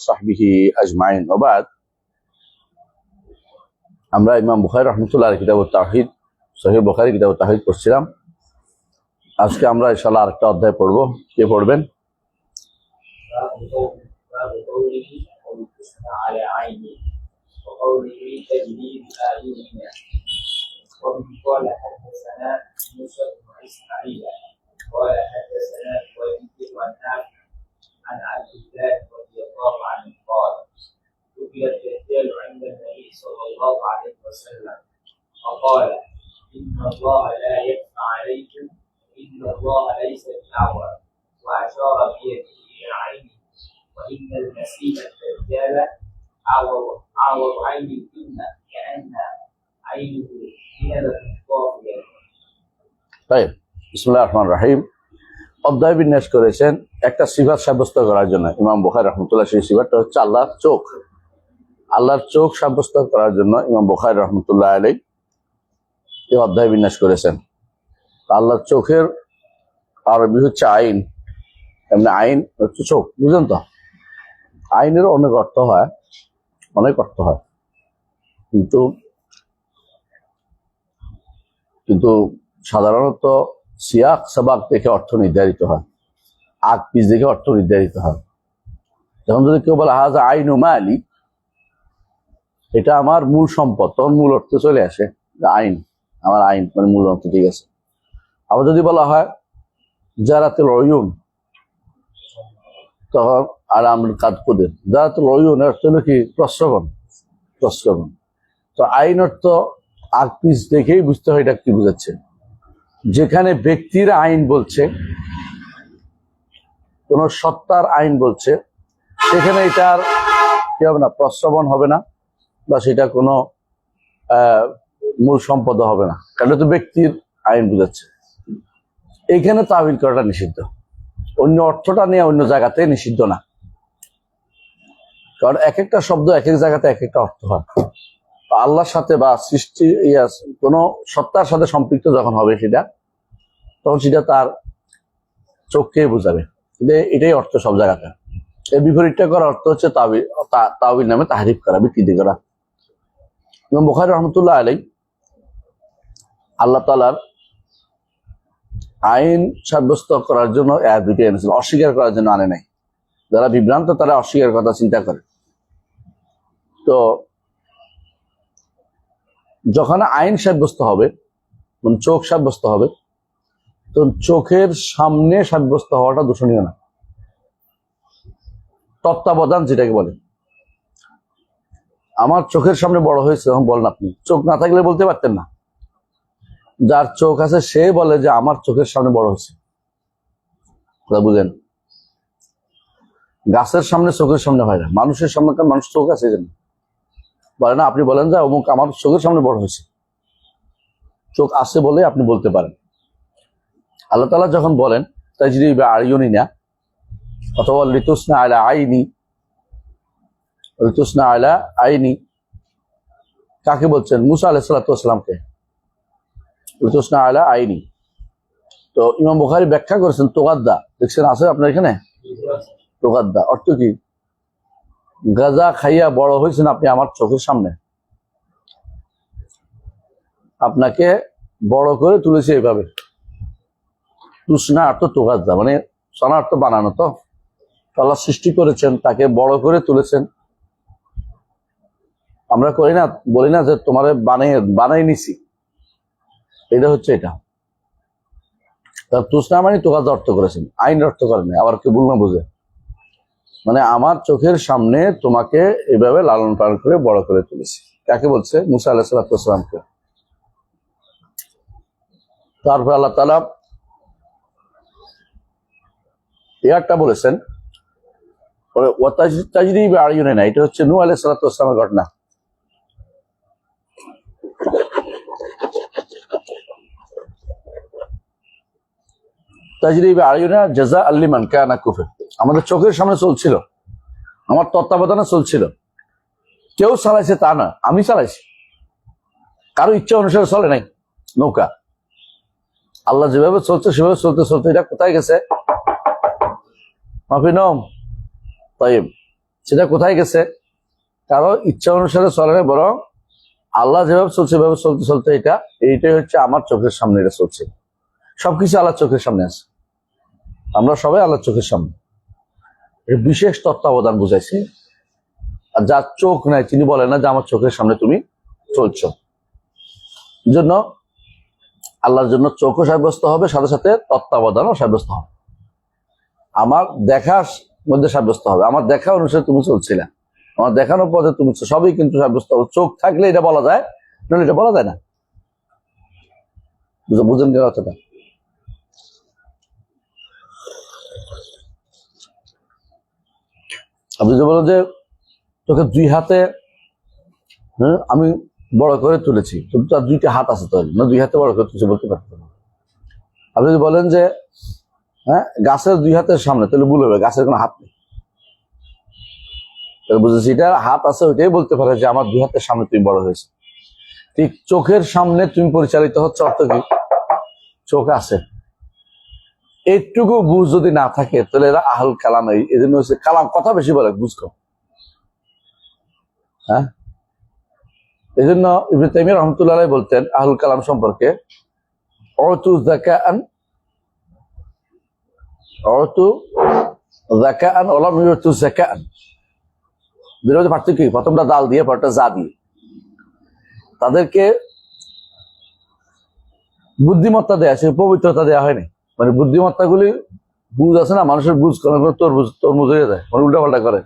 وصحبه أجمعين وبعد আমরা ইমাম বুখারী রাহমাতুল্লাহ আলাইহি কিতাবুত তাওহীদ সহিহ বুখারী কিতাবুত তাওহীদ পড়ছিলাম। আজকে আমরা ইনশাআল্লাহ আরেকটা অধ্যায় পড়ব। কে পড়বেন? قال حدثنا موسى بن اسماعيل قال حدثنا وليد بن نافع عن عبد الله رضي الله عنه قال سئل الدجال عند النبي صلى الله عليه وسلم فقال ان الله لا يخفى عليكم ان الله ليس باعور واشار بيده الى عينه وان المسيح الدجال اعور عين الجنه كان عينه طيب بسم الله الرحمن الرحيم। অধ্যায় বিন্যাস করেছেন একটা সিফাত সাব্যস্ত করার জন্য। ইমাম বুখারী রাহমাতুল্লাহ সেই সিফাতটা হচ্ছে আল্লাহর চোখ। আল্লাহর চোখ সাব্যস্ত করার জন্য ইমাম বুখারী রাহমাতুল্লাহ আলাইহি এই অধ্যায় বিন্যাস করেছেন। আল্লাহর চোখের আরবি হচ্ছে আইন, এমনি আইন হচ্ছে চোখ, বুঝলেন তো? আইনেরও অনেক অর্থ হয়, কিন্তু সাধারণত সিয়াক সাবাক দেখে অর্থ নির্ধারিত হয়, আগ পিস দেখে অর্থ নির্ধারিত হয়। যখন যদি কেউ বলে হাজা আইনু মালি, এটা আমার মূল সম্পদ, তখন মূল অর্থ চলে আসে আইন, আমার আইন মানে মূল অর্থ, ঠিক আছে। আবার যদি বলা হয় জারাতুল উয়ুন, তখন আর আমরা কাজ করে জারাতুল উয়ুন অর্থ হলো কি? প্রস্রবণ। তো আইন অর্থ আগ পিস দেখেই বুঝতে হয় এটা কি বুঝাচ্ছে। যেখানে ব্যক্তির আইন বলছে, কোন সত্তার আইন বলছে, সেখানে এটার কি হবে না? প্রস্রবণ হবে না, বা সেটা কোনো মূল সম্পদ হবে না, কারণ তো ব্যক্তির আইন বুঝাচ্ছে। এইখানে তাবিল করাটা নিষিদ্ধ, অন্য অর্থটা নিয়ে অন্য জায়গাতে নিষিদ্ধ না, কারণ এক একটা শব্দ এক এক জায়গাতে এক একটা অর্থ হয়। আল্লাহর সাথে বা সৃষ্টি কোন সত্তার সাথে সম্পৃক্ত যখন হবে সেটা, তখন সেটা তার চোখকে বোঝাবে। এটাই অর্থ সব জায়গাতে। এর বিপরীতটা করার অর্থ হচ্ছে তাওয়িল নামে তাহরিফ করা, বিকৃতি করা। ইমাম বুখারী রাহমাতুল্লাহ আলাইহি আল্লাহ তাআলার আইন সাব্যস্ত করার জন্য দুটি এনেছিল, অস্বীকার করার জন্য আনে নাই। যারা বিভ্রান্ত তারা অস্বীকার কথা চিন্তা করে। তো যখন আইন সাব্যস্ত হবে, চোখ সাব্যস্ত হবে, তো চোখের সামনে সাব্যস্ত হওয়াটা দূষণীয় না। তত্ত্বাবধান যেটাকে বলে, আমার চোখের সামনে বড় হয়েছে, তখন বলেন আপনি। চোখ না থাকলে বলতে পারতেন না। যার চোখ আছে সে বলে যে আমার চোখের সামনে বড় হয়েছে, বুঝেন? গাছের সামনে চোখের সামনে হয় না, মানুষের সামনে, কারণ মানুষ চোখ আছে যেন বলে না। আপনি বলেন যে অমুক আমার চোখের সামনে বড় হয়েছে, চোখ আছে বলে আপনি বলতে পারেন। আল্লাহ তাআলা যখন বলেন তাজরি বিআয়ুনিনা অথবা লিতুসনা আলা আইনি, কাকে বলছেন? মুসা আলাইহিস সালাতু ওয়াস সালামকে। লিতুসনা আলা আইনি, তো ইমাম বুখারী ব্যাখ্যা করেছেন তোগাদ্দা, দেখছেন আছে আপনার এখানে? তোগাদ্দা অর্থ কি? গাজা খাইয়া বড় হয়েছেন আপনি আমার চোখের সামনে, আপনাকে বড় করে তুলেছে এইভাবে। তুসনা অর্থ তোগাদ্দা, মানে সনা অর্থ বানানো। তো আল্লাহ সৃষ্টি করেছেন, তাকে বড় করে তুলেছেন। আমরা করি না, বলি না যে তোমারে বানাই নিছি, এটা হচ্ছে এটা। তুসনা মানে তোগাদ্দা অর্থ করেছেন, আইন অর্থ করেন। আবার কেউ ভুল না বুঝে, মানে আমার চোখের সামনে তোমাকে এভাবে লালন পালন করে বড় করে তুলেছি। কাকে বলছে? মুসা আলাইহিস সালাতু ওয়াস সালামকে। তারপর আল্লাহ তাআলা একটা বলেছেন তাজরি বিআয়ুনিনা, এটা হচ্ছে নূহ আলাইহিস সালাতু ওয়াস সালামের ঘটনা। তাজরি বিআয়ুনিনা জাযাআন লিমান কানা কুফর, আমাদের চোখের সামনে চলছিল, আমার তত্ত্বাবধানে চলছিল। কেউ চালাইছে তা না, আমি চালাইছি, কারো ইচ্ছা অনুসারে চলে নাই নৌকা। আল্লাহ যেভাবে চলছে সেভাবে চলতে চলতে এটা কোথায় গেছে? মাফিনম তাইব, সেটা কোথায় গেছে? কারো ইচ্ছা অনুসারে চলে না, বরং আল্লাহ যেভাবে চলছে এভাবে চলতে চলতে এইটাই হচ্ছে আমার চোখের সামনে এটা চলছে। সবকিছু আল্লাহর চোখের সামনে আছে, আমরা সবাই আল্লাহর চোখের সামনে। এর বিশেষ তত্ত্বাবধান বুঝাইছে। আর যার চোখ নাই তিনি বলেন না যে আমার চোখের সামনে তুমি চলছো। এই জন্য আল্লাহর জন্য চোখও সাব্যস্ত হবে, সাথে সাথে তত্ত্বাবধানও সাব্যস্ত হবে। আমার দেখার মধ্যে সাব্যস্ত হবে, আমার দেখা অনুসারে তুমি চলছিলে, আমার দেখানোর পথে তুমি সবই কিন্তু সাব্যস্ত হবে। চোখ থাকলে এটা বলা যায়, নাহলে এটা বলা যায় না। বুঝেন কেন কথাটা? আপনি যে বলেন যে তোকে দুই হাতে আমি বড় করে তুলেছি, কিন্তু তার দুইটা হাত আছে, তাহলে না দুই হাতে বড় করে তুলছে বলতে পারতো না। আপনি যদি বলেন যে গাছের দুই হাতের সামনে, তাহলে ভুল হবে, গাছের কোনো হাত নেই। তাহলে বুঝেছি এটা হাত আছে, ওইটাই বলতে পারে যে আমার দুই হাতের সামনে তুমি বড় হয়েছে। ঠিক চোখের সামনে তুমি পরিচালিত হচ্ছে, অর্থ কি? চোখ আছে। এইটুকু বুঝ যদি না থাকে তাহলে এরা আহুল কালাম। এই জন্য হচ্ছে কালাম, কথা বেশি বলে, বুঝ কম। হ্যাঁ, এই জন্য ইবনে তাইমিয়া রাহমাতুল্লাহ আলাইহি বলতেন আহুল কালাম সম্পর্কে, অতু যাকাআন ওয়ালাম ইউতু যাকাআন। বিরোধ পার্থক্য কি? প্রথমটা দাল দিয়ে, পরটা যা দিয়ে। তাদেরকে বুদ্ধিমত্তা দেয়া, সে পবিত্রতা দেওয়া হয়নি। মানে বুদ্ধিমত্তা গুলি বুঝ আছে না, মানুষের বুঝ করে তরমুজ হয়ে যায়, মানে উল্টা পাল্টা করে।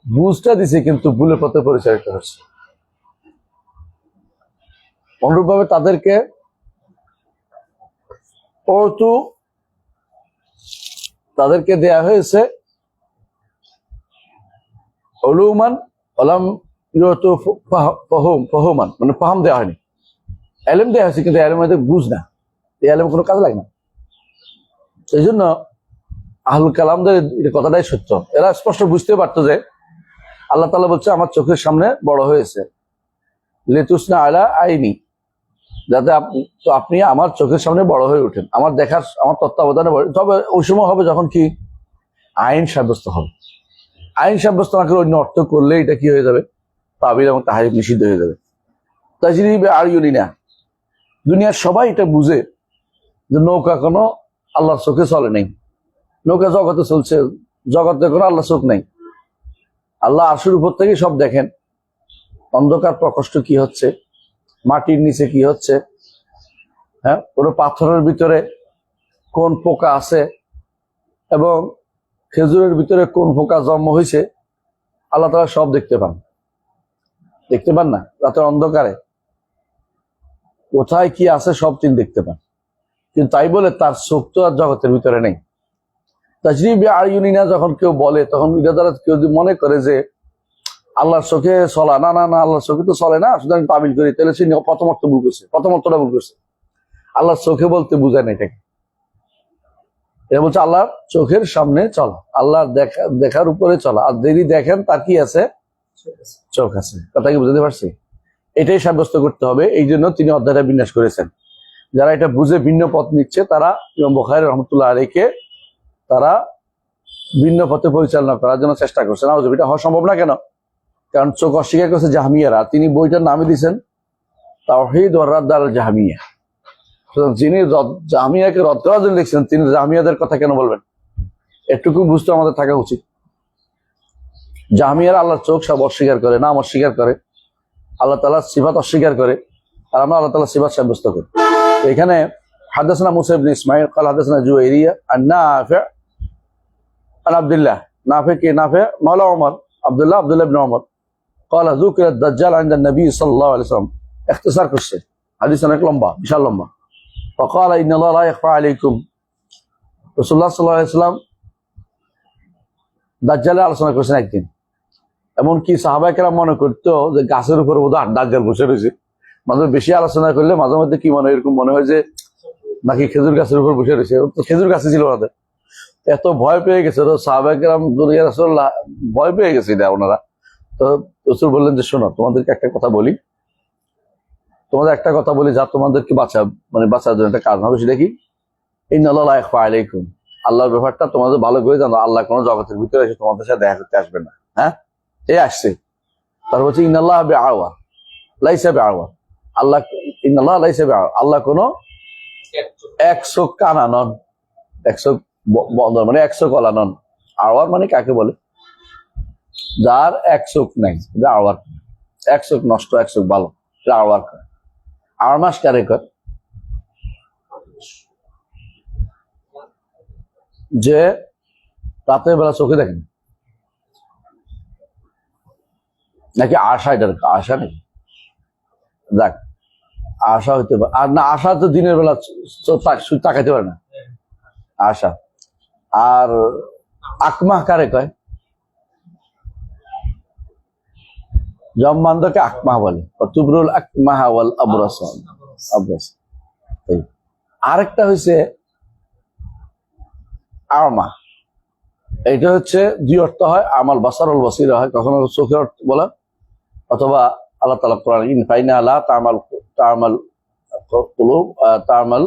বুঝটা দিছে কিন্তু ভুলের পথে পরিচালিত হচ্ছে। অনুরূপ ভাবে তাদেরকে দেয়া হয়েছে উলুমান ওয়ালাম ইউতু ফাহমান, মানে ফাহাম দেওয়া হয়নি। এলেম দেওয়া হয়েছে কিন্তু এলেমের মধ্যে বুঝ না, এই এলেম কোনো কাজে লাগে না। এই জন্য আহলুল কালামদের কথাটাই সত্য। এরা স্পষ্ট বুঝতে পারতো যে আল্লাহ তাআলা বলছে আমার চোখের সামনে বড় হয়েছে, লিতুসনা আলা আইনি, যাতে আপনি আমার চোখের সামনে বড় হয়ে ওঠেন, আমার দেখার, আমার তত্ত্বাবধানে। তবে ওই সময় হবে যখন কি আইন সাব্যস্ত হবে। আইন সাব্যস্ত না করে অন্য অর্থ করলে এটা কি হয়ে যাবে? তাবিল এবং তাহরিফ নিষিদ্ধ হয়ে যাবে। তাজরিবে আর ইউনিনা, দুনিয়ার সবাই এটা বুঝে যে নৌকা কোনো আল্লাহর চোখে চলে নাই। নৌকা জগতে চলছে, জগতে কোনো আল্লাহ চোখ নাই। আল্লাহ আরশের উপর থেকে সব দেখেন, অন্ধকার প্রকোষ্ঠ কি হচ্ছে, মাটির নিচে কি হচ্ছে, হ্যাঁ, কোনো পাথরের ভিতরে কোন পোকা আছে এবং খেজুরের ভিতরে কোন পোকা জন্ম হয়েছে, আল্লাহ তাআলা সব দেখতে পান না? রাতের অন্ধকারে কোথায় কি আছে সব তিনি দেখতে পান, কিন্তু তাই বলে তার চোখ তো আর জগতের ভিতরে নেই। তাজরিবে আর ইউনিনা যখন কেউ বলে, তখন এটা দ্বারা কেউ যদি মনে করে যে আল্লাহর চোখে চলা, না না না, আল্লাহর চোখে তো চলে না, শুধু আমি তাবিল করি, তাহলে সে প্রথম অর্থটা ভুল করছে। আল্লাহর চোখে বলতে বুঝায় না এটাকে। এটা বলছে আল্লাহর চোখের সামনে চলা, আল্লাহর দেখার উপরে চলা। আর যদি দেখেন তার কি আছে? চোখ আছে। কথা কি বুঝতে পারছি? এটাই সাব্যস্ত করতে হবে। এই জন্য তিনি অধ্যায়টা বিন্যাস করেছেন। যারা এটা বুঝে ভিন্ন পথ নিচ্ছে, তারা ইমাম বুখারী রাহমাতুল্লাহ আলাইহিকে তারা ভিন্ন পথে পরিচালনা করার জন্য চেষ্টা করছেন। এটা হওয়া সম্ভব না কেন? কারণ চোখ অস্বীকার করছে জাহমিয়ারা। তিনি বইটার নামে দিয়েছেন তাওহীদ ওয়ার রাদ্দ আলা জাহমিয়া। যিনি জাহমিয়াকে রদ করার জন্য লিখছেন, তিনি জাহমিয়াদের কথা কেন বলবেন? এটুকু বুঝতে আমাদের থাকা উচিত। জাহমিয়ারা আল্লাহর চোখ সব অস্বীকার করে, নাম অস্বীকার করে, আল্লাহ তাআলার সিফাত অস্বীকার করে, আর আমরা আল্লাহ তাআলার সিফাত সাব্যস্ত করি। এখানে হাদাসানা মুসা ইবনে ইসমাঈল قال حدثنا جويرية عن نافع عن عبد الله। نافع مولى عمر، عبد الله بن عمر قال ذكر الدجال عند النبي صلى الله عليه وسلم। اختصار করছে, হাদিস অনেক লম্বা, বিশাল লম্বা। فقال ان الله لا يخفى عليكم। রাসূলুল্লাহ সাল্লাল্লাহু আলাইহি ওয়াসাল্লাম দাজ্জালের আলোচনা করেছেন একদিন। এমনকি সাহাবায়ে কেরাম মনে করতো যে গাছের উপর বোধহয় দাজ্জাল বসে রয়েছে। মাঝে বেশি আলোচনা করলে মাঝে মধ্যে কি মনে হয়, এরকম মনে হয় যে নাকি খেজুর গাছের উপর বসে রয়েছে। খেজুর গাছে ছিল ওনাদের। এত ভয় পেয়ে গেছে সাহাবায়ে কেরাম, রাসূলুল্লাহ ভয় পেয়ে গেছে এটা ওনারা। তো রাসূল বললেন যে শোনো, তোমাদেরকে একটা কথা বলি, যা তোমাদেরকে বাঁচার জন্য একটা কারণ হবে। সেটা কি? ইন্নাল্লাহা লা ইয়াখফা আলাইকুম। আল্লাহর ব্যাপারটা তোমাদের ভালো করে জানো। আল্লাহ কোনো জগতের ভিতরে এসে তোমাদের সাথে দেখা করতে আসবে না। হ্যাঁ, এ আসছে। তারপর হচ্ছে ইন্নাল্লাহ বিআওয়া লাইসা বিআওয়া, আল্লাহ ইন্নাল্লাহ লাইসা বিআওয়া, আল্লাহ কোনো এক চোখ কানা নন, এক চোখ বন্ধ মানে এক চোখ ওলা নন। আওয়ার মানে কাকে বলে? যার এক চোখ নাই, এটা আওয়ার। এক চোখ নষ্ট, এক চোখ ভালো, এটা আওয়ার। আওয়ার মাস কারে কর? যে রাতের বেলা চোখে দেখেন, নাকি আশা? এটার আশা নেই, যাক আশা হইতে পারে। আর না, আশা তো দিনের বেলা তাকাইতে পারে না, আশা। আর আকমাহ কারে কয়? জম্মান্ধকে আকমাহ বলে, তুবরুল আকমাহ ওয়াল আবরাস। আবরাস। আরেকটা হইছে আমা, এটা হচ্ছে দুই অর্থ হয়, আমাল বাসারুল বসিরা হয়, কখনো চোখের অর্থ বলা, অথবা আল্লাহ তাআলা কোরআন ইনফাইনা লা তামাল তামাল কুলুব তামাল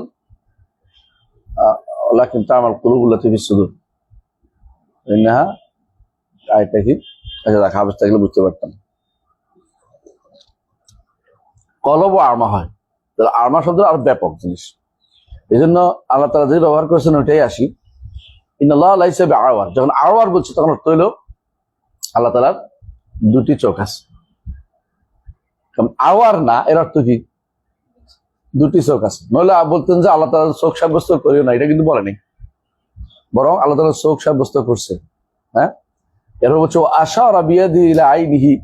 লাকিন তামাল কুলুবুল্লাতী ফিস সুদূর, ইন্নাহা, আয়াতটা কি? আচ্ছা দেখা অবস্থা গেলে বুঝতে পারতাম। কলব ও আরমা হয়, তাহলে আরমা শব্দ আর ব্যাপক জিনিস, এই জন্য আল্লাহ তাআলা যে ব্যবহার করেছেন ওইটাই আসি। ইন্নাল্লাহ লাইসা বিআওয়া, যখন আওয়ার বলছে তখন অর্থ হইল আল্লাহ তাআলার দুটি চোখ আছে। আওয়ার না, এর অর্থ কি? দুটি চোখ আছে। নইলে বলতেন যে আল্লাহ তাআলা চোখ সাব্যস্ত করিও না, এটা কিন্তু বলেনি, বরং আল্লাহ তাআলা চোখ সাব্যস্ত করছে। হ্যাঁ, এরপর হচ্ছে আশারা বিয়াদিহি ইলা আইনিহি,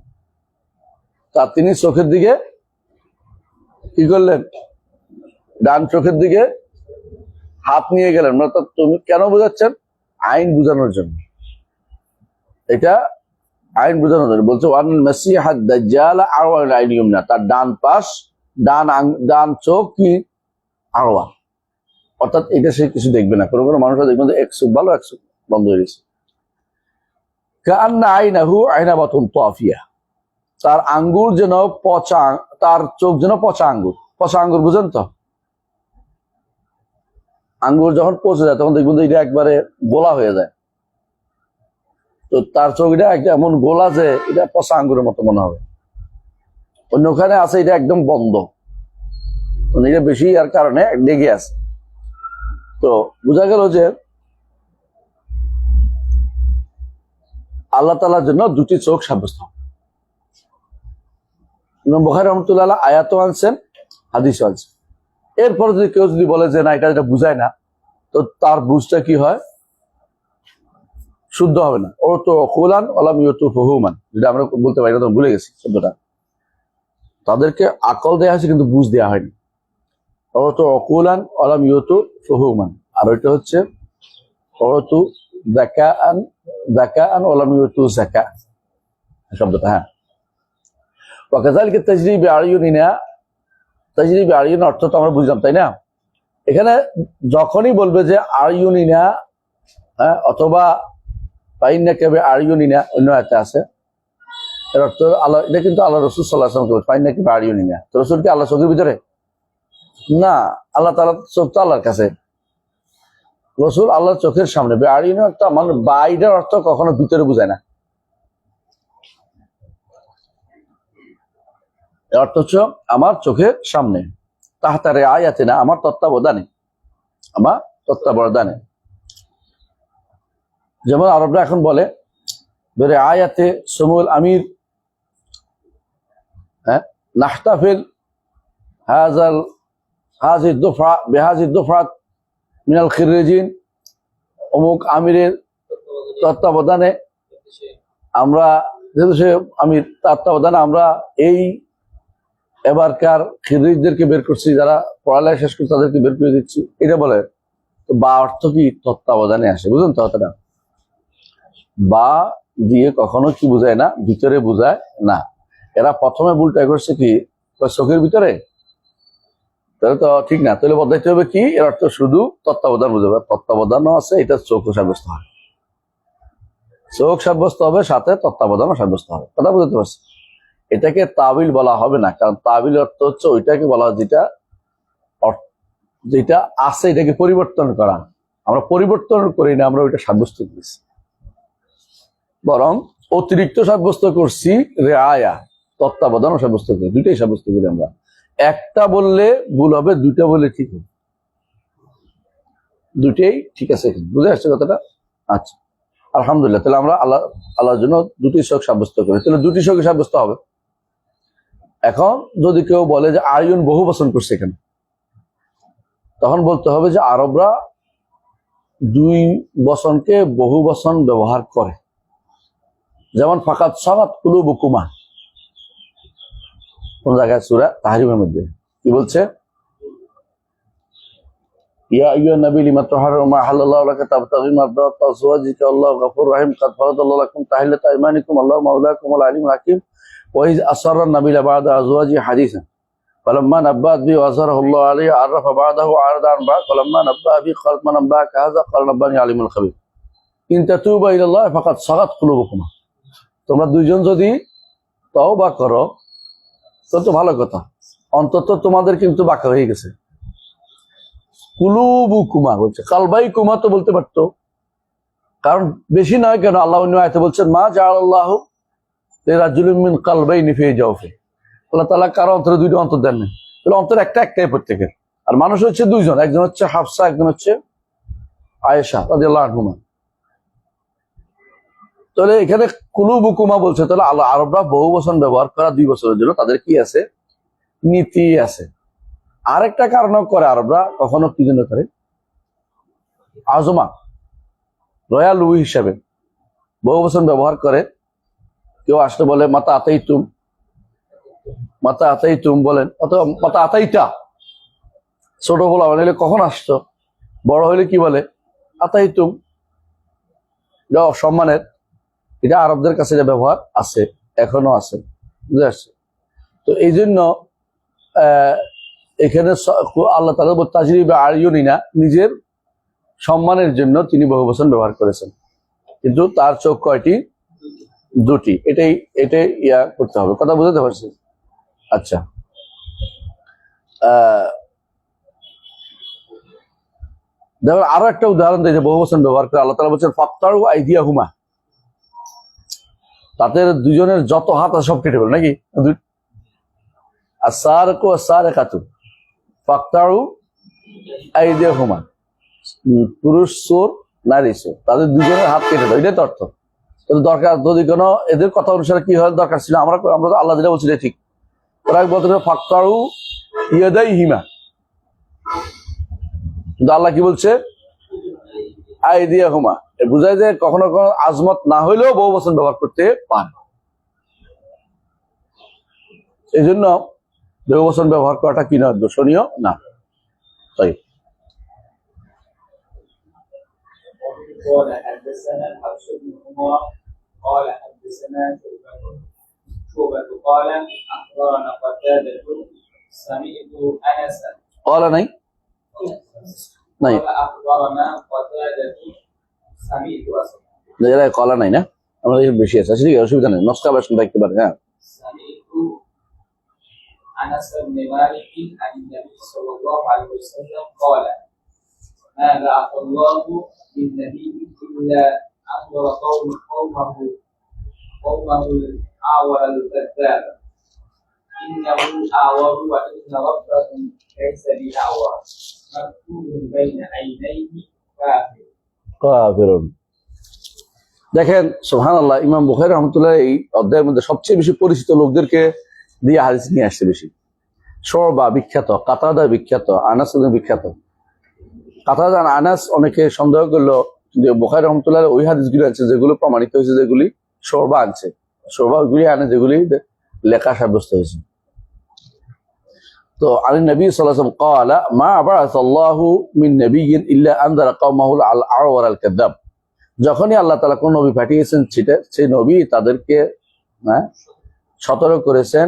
তা তিনি চোখের দিকে কি করলেন? ডান চোখের দিকে হাত নিয়ে গেলেন। অর্থাৎ তুমি কেন বোঝাচ্ছেন? আইন বোঝানোর জন্য, এটা আইন বোঝানোর জন্য বলছে। ওয়ান মাসিহা দাজ্জাল আওয়াল আইন ইউমনা, তার ডান পাশ, ডান চোখ কি আওয়া, অর্থাৎ এটা সে কিছু দেখবে না। কোনো কোনো মানুষরা দেখবেন যে এক চোখ ভালো, এক চোখ বন্ধ হয়ে গেছে। কান্না আইনাহু আইনাবাতুন তাফিয়া, তার আঙ্গুর যেন পচা, তার চোখ যেন পচা আঙ্গুর। পচা আঙ্গুর বুঝেন তো? আঙ্গুর যখন পচে যায় তখন দেখবেন যে এটা একবারে গোলা হয়ে যায়, তো তার চোখটা এমন গোলা যে এটা পচা আঙ্গুরের মতো মনে হবে। অন্যখানে আছে এটা একদম বন্ধ, মানে এটা বেশি আর কারণে লেগে আছে। তো বোঝা গেল যে আল্লাহ তাআলার জন্য দুটি চোখ সাব্যস্ত। ইমাম বুখারী রাহমাতুল্লাহ আলাইহি আয়াতও আনছেন, হাদিসও আনছেন। এরপর যদি কেউ যদি বলে যে না এটা বুঝায় না, তো তার বুঝটা কি হয়? শুদ্ধ হবে না। ও তো কুলান ওয়ালাম ইউতু ফুহুমান, যেটা আমরা বলতে পারি, তো ভুলে গেছি শব্দটা। তাদেরকে আকল দেয়া হয়েছে কিন্তু বুঝ দেওয়া হয়নি। ও তো অকুলান ওয়ালাম ইউতু ফুহুমান, আর ওইটা হচ্ছে ও তু যাকাআন ওয়ালাম ইউতু যাকা শব্দটা। হ্যাঁ, ওয়াকাযালিকা তাজরি বিআয়ুনিনা, তাজরি বিআয়ুন অর্থ তো আমরা বুঝলাম, তাই না? এখানে যখনই বলবে যে আয়ুনিনা, হ্যাঁ, অথবা ফাইন্নাকা বিআয়ুনিনা, অন্য আয়াতে আছে, এর অর্থ আল্লাহ, এটা কিন্তু আল্লাহ রাসূল সাল্লাল্লাহু আলাইহি ওয়াসাল্লাম ফাইন্নাকা বিআয়ুনিনা। তো রাসূল কি আল্লাহ চোখের ভিতরে? না, আল্লাহ তাআলা চোখ তো আল্লাহর কাছে, রাসূল আল্লাহর চোখের সামনে। বিআয়ুনিনা অর্থ মানে বাইরের অর্থ কখনো ভিতরে বোঝায় না। এর অর্থ হচ্ছে আমার চোখের সামনে, তাহতা রিআয়াতিনা, আমার তত্ত্বাবধানে, আমার তত্ত্বাবধানে। যেমন আরবরা এখন বলে রিআয়াতে সুমুল আমির, হ্যাঁ, নাহতাফিল হাযিহি দুফা বিহাযিহি দুফাত মিনাল খিররিজিন, অমুক আমিরের তত্ত্বাবধানে আমরা, যেহেতু সে আমির, তত্ত্বাবধানে আমরা এই এবারকার খিররিজদেরকে বের করছি, যারা পড়ালেখা শেষ করছে তাদেরকে বের করে দিচ্ছি, এটা বলে। তো বা অর্থ কি? তত্ত্বাবধানে আসে, বুঝুন তো কথাটা। বা দিয়ে কখনো কি বোঝায় না? ভিতরে বোঝায় না। এরা প্রথমে ভুলটা করছে কি, চোখের ভিতরে, তাহলে তো ঠিক না। তাহলে বদলাইতে হবে কি? এর অর্থ শুধু তত্ত্বাবধান বুঝাবে, তত্ত্বাবধানও আছে, এটা চোখও সাব্যস্ত হয়, চোখ সাব্যস্ত হবে, সাথে তত্ত্বাবধানও সাব্যস্ত হবে। কথা বুঝতে পারছি? এটাকে তাবিল বলা হবে না, কারণ তাবিল অর্থ হচ্ছে ওইটাকে বলা হয় যেটা আছে এটাকে পরিবর্তন করা। আমরা পরিবর্তন করি না, আমরা ওইটা সাব্যস্ত করেছি। বরং অতিরিক্ত সাব্যস্ত করছি, রেআয়া তত্ত্বাবধানও সাব্যস্ত করি, দুইটাই সাব্যস্ত করি আমরা। একটা বললে ভুল হবে, দুইটা বললে ঠিক হবে, দুইটাই ঠিক আছে। বুঝে আসছে কথাটা? আচ্ছা, আলহামদুলিল্লাহ। তাহলে আমরা আল্লাহর জন্য দুটি শোক সাব্যস্ত করি, তাহলে দুটি শোক সাব্যস্ত হবে। এখন যদি কেউ বলে যে আয়ুন বহু বচন করছে এখানে, তখন বলতে হবে যে আরবরা দুই বচনকে বহু বচন ব্যবহার করে। যেমন ফাকাত সাগাত কুলুবুকুমা, কোন জায়গায় সূরা তাহরিমের মধ্যে কি বলছে? ইয়া আইয়ুহান নবী লিমা তুহাররিমু মা আহাল্লাল্লাহু লাকা তাবতাগি মারদাতা আজওয়াজিকা আল্লাহু গফুরুর রহিম কাদ ফারাদাল্লাহু লাকুম তাহিল্লাতা আইমানিকুম আল্লাহু মাওলাকুমুল আলিমুল হাকীম ওয়া ইয আসরান নাবিয়্যু বা'দা আজওয়াজি হাদিসান ফালাম্মা নাব্বাত বি ওয়াযহারাহুল্লাহু আলাইহি আরাফা বা'দাহু আরাদান বা ফালাম্মা নাব্বা বি ক্বালাত মান নাব্বাকা হাযা ক্বালা নাব্বানি আলিমুল খাবীর ইন তাতুবা ইলাল্লাহি ফাকাদ সাগাত কুলুবুকুমা। তোমরা দুইজন যদি তওবা করো তো ভালো কথা, অন্তত তোমাদের কিন্তু বাঁকা হয়ে গেছে। কুলুবু কুমা বলছে, কালবাই কুমা তো বলতে পারতো, কারণ বেশি নয় কেন, আল্লাহ অন্য আয়াতে বলছেন মা জাআলাল্লাহু লিরাজুলিন মিন কালবাইনি ফি জাওফি, আল্লাহ তাআলা কারো অন্তরে দুইটা অন্তর দেন না, তাহলে অন্তর একটাই প্রত্যেকের। আর মানুষ হচ্ছে দুইজন, একজন হচ্ছে হাফসা, একজন হচ্ছে আয়েশা রাদিয়াল্লাহু আনহুমা। তাহলে এখানে কুলুবু কুমা বলছে, তাহলে আল্লাহ আরবরা বহু বচন ব্যবহার করা দুই বছরের জন্য তাদের কি আছে? নীতি আছে। আরেকটা কারণ করে আরবরা, কখনো কি জন্য করে? আজমা, রয়ালু হিসাবে বহু বচন ব্যবহার করে। কেউ আসলে বলে মাতা আতাই তুম বলেন, অথবা মাতা আতাইটা। ছোট বলা মানে কখন আসছো, বড় হইলে কি বলে? আতাই তুম, এটা অসম্মানের। এটা আরবদের কাছে এটা ব্যবহার আছে, এখনো আছে, বুঝে আসছে? তো এই জন্য এখানে আল্লাহ তাআলা তাজরিবে আয়ুনিনা, নিজের সম্মানের জন্য তিনি বহু বচন ব্যবহার করেছেন, কিন্তু তার চোখ কয়টি? দুটি। এটাই ইয়া করতে হবে। কথা বুঝতে পারছি? আচ্ছা, দেখো আরো একটা উদাহরণ দিয়েছে বহু বচন ব্যবহার করে। আল্লাহ তাআলা বলছেন ফাক্তারু আইদিয়াহুমা, তাদের দুজনের যত হাত আছে সব কেটে ফেল, নাকি? আসারকু আসারাকাতু ফাক্তারু আইদিয়াহুমা, পুরুষ চোর নারী চোর, তাদের দুজনের হাত কেটে দাও, এটাই তো অর্থ। দরকার যদি কোনো এদের কথা অনুসারে কি হয় দরকার ছিল, আমরা তো আল্লাহ যেটা বলছি ঠিক। ওরা বলতে ফাক্তারু ইয়াদাইহিমা, কিন্তু আল্লাহ কি বলছে? আইদিয়াহুমা। বুঝায় যে কখনো কখনো আজমত না হইলেও বহু বচন ব্যবহার করতে পারে। এই জন্য বহু বচন ব্যবহার করাটা কি নয়, দর্শনীয় না। তাই قال حدثنا حفص بن عمر قال حدثنا شعبة قال أخبرنا قتادة سمعت أنسا قال নাই নাই قال أخبرنا قتادة سمعت أنسا যারা কলা নাই না, আমাদের বেশি আছে, ঠিক আছে, অসুবিধা নেই, নস্কা বাসন থাকতে পারে। হ্যাঁ, سمعت أنس بن مالك عن النبي صلى الله عليه وسلم قال ما بعث الله من نبي إلا أنذر قومه الأعور الكذاب إنه أعور وإن ربهم ليس بأعور مكتوب بين عينيه كافر কাফিরুন। দেখেন সুবহানাল্লাহ, ইমাম বুখারী রাহমাতুল্লাহ এই অধ্যায়ের মধ্যে সবচেয়ে বেশি পরিচিত লোকদেরকে দিয়ে হাদিস নিয়ে আসছে বেশি। শুবা বিখ্যাত, কাতাদা বিখ্যাত, আনাস বিখ্যাত। কাতাদা আনাস অনেকে সন্দেহ করলো যে বুখারী রাহমাতুল্লাহ ওই হাদিসগুলো আছে যেগুলো প্রমাণিত হয়েছে, যেগুলি শুবা আনছে, শুবা ওইগুলি আনে যেগুলি লেখা সাব্যস্ত হয়েছে। তো আলী নবী সাল্লাল্লাহু আলাইহি ওয়াসাল্লাম ক্বালা মা বা'আসাল্লাহু মিন নাবিয়্যিন ইল্লা আনযারা কওমাহু আল-আ'ওয়ার আল-কাযাব, যখনই আল্লাহ তাআলা কোন নবী পাঠিয়েছেন সেই নবী তাদেরকে সতর্ক করেছেন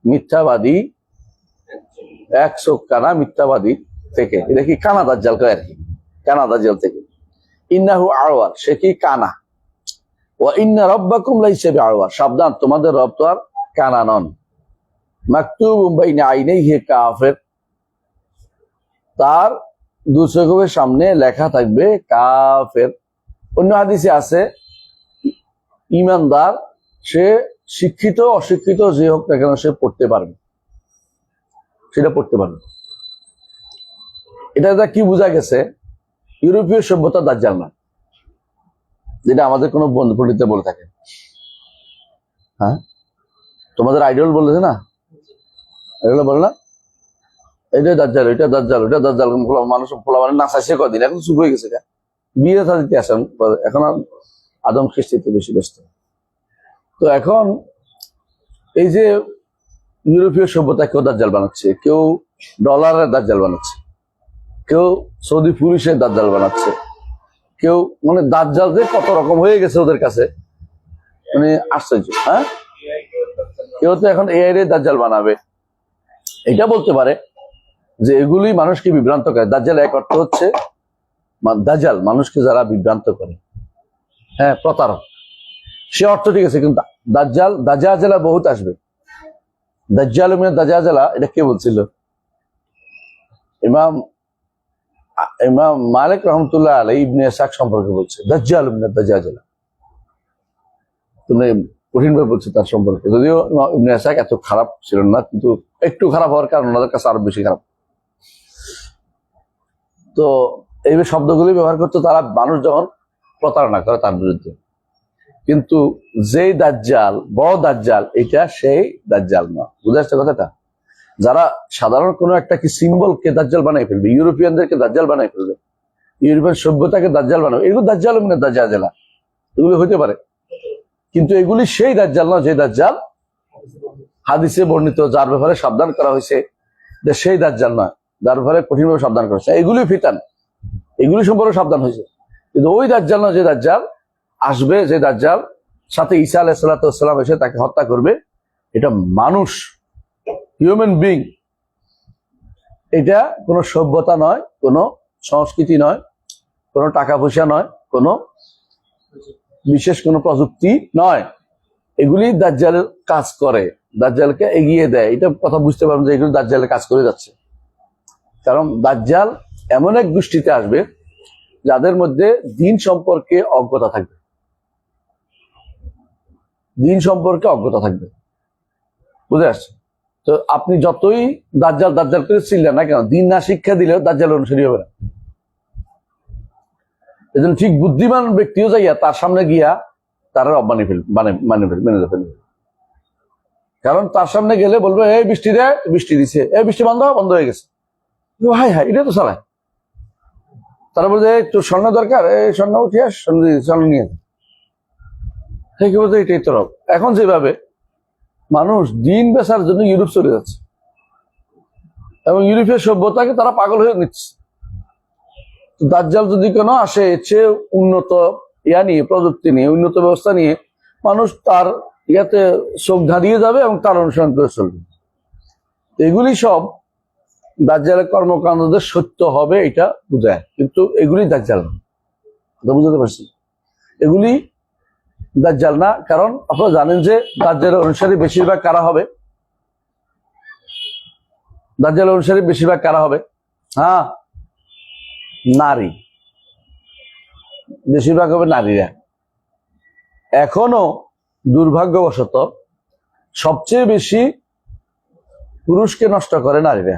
মিথ্যাবাদী, এক চোখ কানা মিথ্যাবাদী থেকে। এটা কি কানা দাজ্জাল কয় আর কি, কানা দাজ্জাল থেকে। ইন্নাহু আ'ওয়ার, সে কি কানা। ওয়া ইন্না রাব্বাকুম লাইসা বিআ'ওয়ার, সাবধান তোমাদের রব তো আর কানা নন। মাকতুবুম বাইনা আইনাইহি কাফির, তার দু চোখের সামনে লেখা থাকবে কাফের। অন্য হাদিসে আছে ইমানদার, সে শিক্ষিত অশিক্ষিত যে হোক না কেন সে পড়তে পারবে, সেটা পড়তে পারবে। এটা কি বোঝা গেছে? ইউরোপীয় সভ্যতা দাজ্জাল না, যেটা আমাদের কোনো বন্ধু পণ্ডিত বলে থাকে। হ্যাঁ, তোমাদের আইডল বলেছে না, এগুলো বলে না, এইটাই দাজ্জাল, ওইটা দাজ্জাল, ওইটা দাজ্জাল। মানুষ পোলা মানে নাচাইছে কদিন, এখন চুপ হয়ে গেছে। বিয়ে থা দিতে আসেন, এখন আদম খ্রিস্টিতে বেশি ব্যস্ত। তো এখন এই যে ইউরোপীয় সভ্যতা, কেউ দাজ্জাল বানাচ্ছে, কেউ ডলারের দাজ্জাল বানাচ্ছে, কেউ সৌদি পুলিশের দাজ্জাল বানাচ্ছে, কেউ মানে দাজ্জাল যে কত রকম হয়ে গেছে ওদের কাছে, মানে আশ্চর্য। হ্যাঁ, কেউ তো এখন এআই এর দাজ্জাল বানাবে। এটা বলতে পারে যে এগুলি মানুষকে বিভ্রান্ত করে। দাজ্জাল এক অর্থ হচ্ছে দাজ্জাল মানুষকে যারা বিভ্রান্ত করে, হ্যাঁ, প্রতারক, সে অর্থ ঠিক আছে। কিন্তু দাজ্জাল, দাজ্জালা বহুত আসবে। দাজ্জাল মিনাদ দাজ্জালা, এটা কে বলছিল? ইমাম মালিক রহমতুল্লাহ আলাইহি ইবনে ইসহাক সম্পর্কে বলছে, দাজ্জাল মিনাদ দাজ্জালা। তুমি কঠিন ভাবে বলছে তার সম্পর্কে, যদিও ইবনে ইসহাক এত খারাপ ছিলেন না, কিন্তু একটু খারাপ হওয়ার কারণে ওনাদের কাছে আরো বেশি খারাপ। তো এই শব্দগুলি ব্যবহার করতো তারা, মানুষ যখন প্রতারণা করে তার বিরুদ্ধে। কিন্তু যেই দাজ্জাল, বড় দাজ্জাল, এটা সেই দাজ্জাল না। বুঝে আসছে কথাটা? যারা সাধারণ কোনো একটা কি সিম্বলকে দাজ্জাল বানাই ফেলবে, ইউরোপিয়ানদেরকে দাজ্জাল বানাই ফেলবে, ইউরোপিয়ান সভ্যতাকে দাজ্জাল বানাবে, এগুলো দাজ্জাল মিনাদ দাজ্জালা, এগুলো হইতে পারে। কিন্তু এগুলি সেই দাজ্জাল না যে দাজ্জাল হাদিসে বর্ণিত, যার ব্যাপারে সাবধান করা হয়েছে, যে সেই দাজ্জাল নয়, যার ব্যাপারে কঠিনভাবে সাবধান করা হয়েছে। এগুলি ফিতান, এগুলি সম্পর্কে সাবধান হয়েছে। কিন্তু ওই দাজ্জাল না যে দাজ্জাল আসবে, যে দাজ্জাল সাথে ঈসা আলাইহিস সালাতু ওয়াস সালাম এসে তাকে হত্যা করবে, এটা মানুষ, হিউম্যান বিং। এটা কোনো সভ্যতা নয়, কোনো সংস্কৃতি নয়, কোনো টাকা পয়সা নয়, কোনো বিশেষ কোনো প্রযুক্তি নয়। এগুলি দাজ্জালের কাজ করে, দাজ্জালকে এগিয়ে দেয়। এটা কথা বুঝতে পারবেন যে এগুলি দাজ্জালের কাজ করে যাচ্ছে। কারণ দাজ্জাল এমন এক গোষ্ঠীতে আসবে যাদের মধ্যে দিন সম্পর্কে অজ্ঞতা থাকবে, দিন সম্পর্কে অজ্ঞতা থাকবে। বুঝে আসছে? তো আপনি যতই দাজ্জাল দাজ্জাল করে চিনলেন না কেন, দিন না শিক্ষা দিলেও দাজ্জাল অনুসারী হবে না। এজন্য ঠিক বুদ্ধিমান ব্যক্তিও যাইয়া তার সামনে গিয়া তারা মানে ফেলবে। কারণ তার সামনে গেলে বলবে, এই বৃষ্টি দে, বৃষ্টি দিছে, এই বৃষ্টি বন্ধ হয়ে গেছে। হাই হাই, এটা তো চালায়। তারা বলছে, তোর স্বর্ণ দরকার, এই স্বর্ণ উঠিয়ে স্বর্ণ নিয়ে কি বলছে, এটাই তো। এখন যেভাবে মানুষ দিন বেচার জন্য ইউরোপ চলে যাচ্ছে, এবং ইউরোপীয় সভ্যতাকে তারা পাগল হয়ে নিচ্ছে। দাজ্জাল যদি কোনো আসে, চেয়ে উন্নত নিয়ে, প্রযুক্তি নিয়ে, উন্নত ব্যবস্থা নিয়ে, মানুষ তার ইয়াতে চোখ ধাঁধিয়ে যাবে এবং তার অনুসরণ করে চলবে। এগুলি সব দাজ্জালের কর্মকাণ্ডদের সত্য হবে, এটা বোঝায়। কিন্তু এগুলি দাজ্জাল না, বুঝতে পারছি? এগুলি দাজ্জাল না। কারণ আপনারা জানেন যে দাজ্জালের অনুসারী বেশিরভাগ কারা হবে? দাজ্জালের অনুসারী বেশিরভাগ কারা হবে? হ্যাঁ, নারী, বেশিরভাগ হবে নারীরা। এখনো দুর্ভাগ্যবশত সবচেয়ে বেশি পুরুষকে নষ্ট করে নারীরা।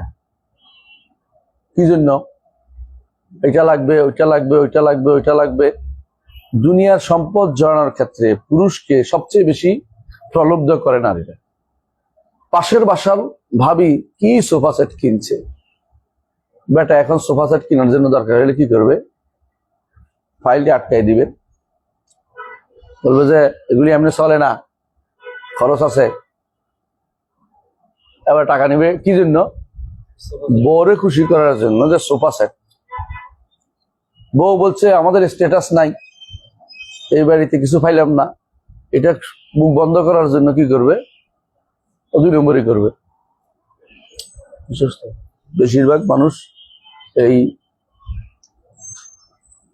কি জন্য? এটা লাগবে, ওইটা লাগবে, ওইটা লাগবে, ওইটা লাগবে। দুনিয়ার সম্পদ জড়ানোর ক্ষেত্রে পুরুষকে সবচেয়ে বেশি প্রলুব্ধ করে নারীরা। পাশের বাসার ভাবি কি সোফা সেট কিনছে, বেটা এখন সোফা সেট কেনার জন্য দরকার হলে কি করবে? ফাইলটি আটকাই দিবে, বলবে যে এগুলি এমনি চলে না, খরচ আছে। এবার টাকা নিবে কি জন্য? বউরে খুশি করার জন্য, যে সোফা সেট। বউ বলছে আমাদের স্ট্যাটাস নাই, এই বাড়িতে কিছু পাইলাম না, এটা মুখ বন্ধ করার জন্য কি করবে? 2 নম্বরই করবে। বেশিরভাগ মানুষ এই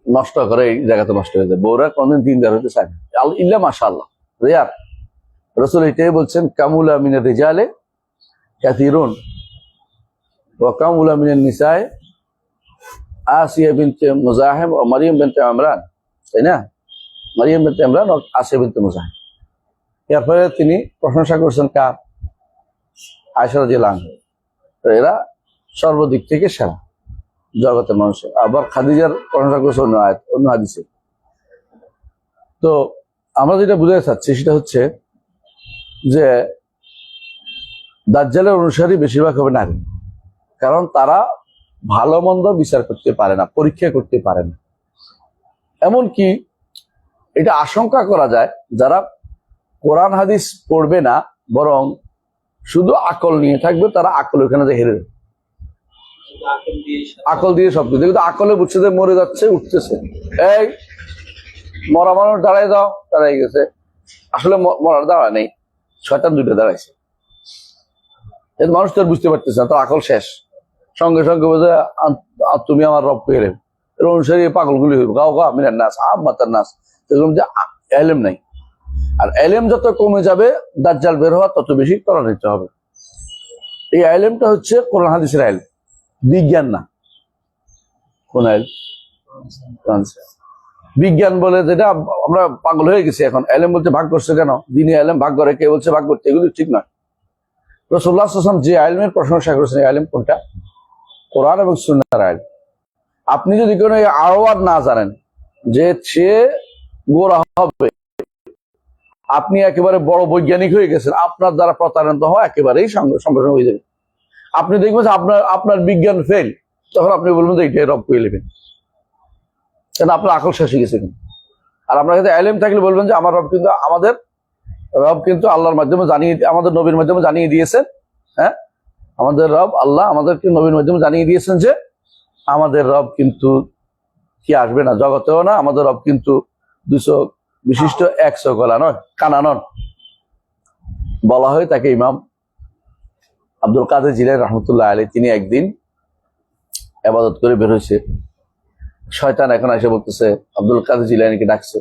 নষ্ট করে, এই জায়গাতে নষ্ট হয়ে যায়। বউরা কোনদিন দিনদার হতে চায় না, ইল্লা মাশাআল্লাহ রেয়ার। রাসূল এটাই বলছেন, কামুলা মিনার রিজালে কাসিরুন ওয়া কামুলা মিনান নিসায়ে আসিয়া বিনতে মুজাহিম ও মারিয়াম বিনতে ইমরান। তাই না? মারিয়াম বিনতে ইমরান ও আসিয়া বিনতে মুজাহিদ। এরপরে তিনি প্রশংসা করছেন কার? আয়েশা রাদিয়াল্লাহু আনহা। তো এরা সর্বদিক থেকে সেরা জগতের মানুষ। আবার খাদিজার প্রশংসা করছে অন্য আয়াত, অন্য হাদিসে। তো আমরা যেটা বুঝাতে চাচ্ছি সেটা হচ্ছে যে দাজ্জালের অনুসারী বেশিরভাগ হবে নারী, কারণ তারা ভালো মন্দ বিচার করতে পারে না, পরীক্ষা করতে পারে না। এমনকি এটা আশঙ্কা করা যায় যারা কোরআন হাদিস পড়বে না, বরং শুধু আকল নিয়ে থাকবে, তারা আকল ওখানে যে হেরে যাবে। আকল দিয়ে সব কিছু, কিন্তু আকলে বুঝছে যে মরে যাচ্ছে, উঠতেছে, এই মরা মানুষ দাঁড়াই দাও, দাঁড়াই গেছে, আসলে মরার দাঁড়ায় নেই, শয়তান দুইটা দাঁড়াইছে। মানুষ তো আর বুঝতে পারতেছে না, তো আকল শেষ। সঙ্গে সঙ্গে বোঝে তুমি আমার রব পেয়ে এর অনুসারী পাগলগুলি হইব, গাও গা মিনার নাস আম্মাতার নাস, এরকম যে এলেম নাই। আর এলেম যত কমে যাবে, দাজ্জাল বের হওয়া তত বেশি ত্বরান্বিত হবে। এই এলেমটা হচ্ছে কোরআন হাদিসের এলেম, বিজ্ঞান না। কোন এলেম? বিজ্ঞান বলে যেটা আমরা পাগল হয়ে গেছি এখন। এলেম বলতে ভাগ করছে কেন? দিনী এলেম ভাগ করে, কে বলছে ভাগ করতে? এগুলো ঠিক নয়। রাসূলুল্লাহ সাল্লাল্লাহু আলাইহি ওয়াসাল্লাম যে ইলমের প্রশংসা করেছেন, ইলম কোনটা? কোরআন এবং সুন্নাহর ইলম। আপনি যদি কোনো আরওয়ার না জানেন যে সে গোরা হবে, আপনি একেবারে বড় বৈজ্ঞানিক হয়ে গেছেন, আপনার দ্বারা প্রতারিত হওয়া একেবারেই সঙ্গে সঙ্গে হয়ে যাবে। আপনি দেখবেন যে আপনার বিজ্ঞান ফেল, তখন আপনি বলবেন যে এইটাই রব পেয়ে নেবেন, কেন আপনার আকল শেষ হয়ে গেছে। আর আপনার কাছে ইলম থাকলে বলবেন যে আমার রব কিন্তু, আমাদের রব কিন্তু আল্লাহর মাধ্যমে জানিয়ে, আমাদের নবীর মাধ্যমে জানিয়ে দিয়েছেন। হ্যাঁ, আমাদের রব আল্লাহ আমাদেরকে নবীর মাধ্যমে জানিয়ে দিয়েছেন যে আমাদের রব কিন্তু কি আসবে না, জগতেও না, আমাদের রব কিন্তু 200 বিশিষ্ট 100 গলা নয়, কানা নন। বলা হয় তাকে ইমাম আব্দুল কাদের জিলানী রহমতুল্লাহ আলাইহি। তিনি একদিন ইবাদত করে বের হয়েছে, শয়তান এখন এসে বলতেছে, আব্দুল কাদের জিলানীকে ডাকছে,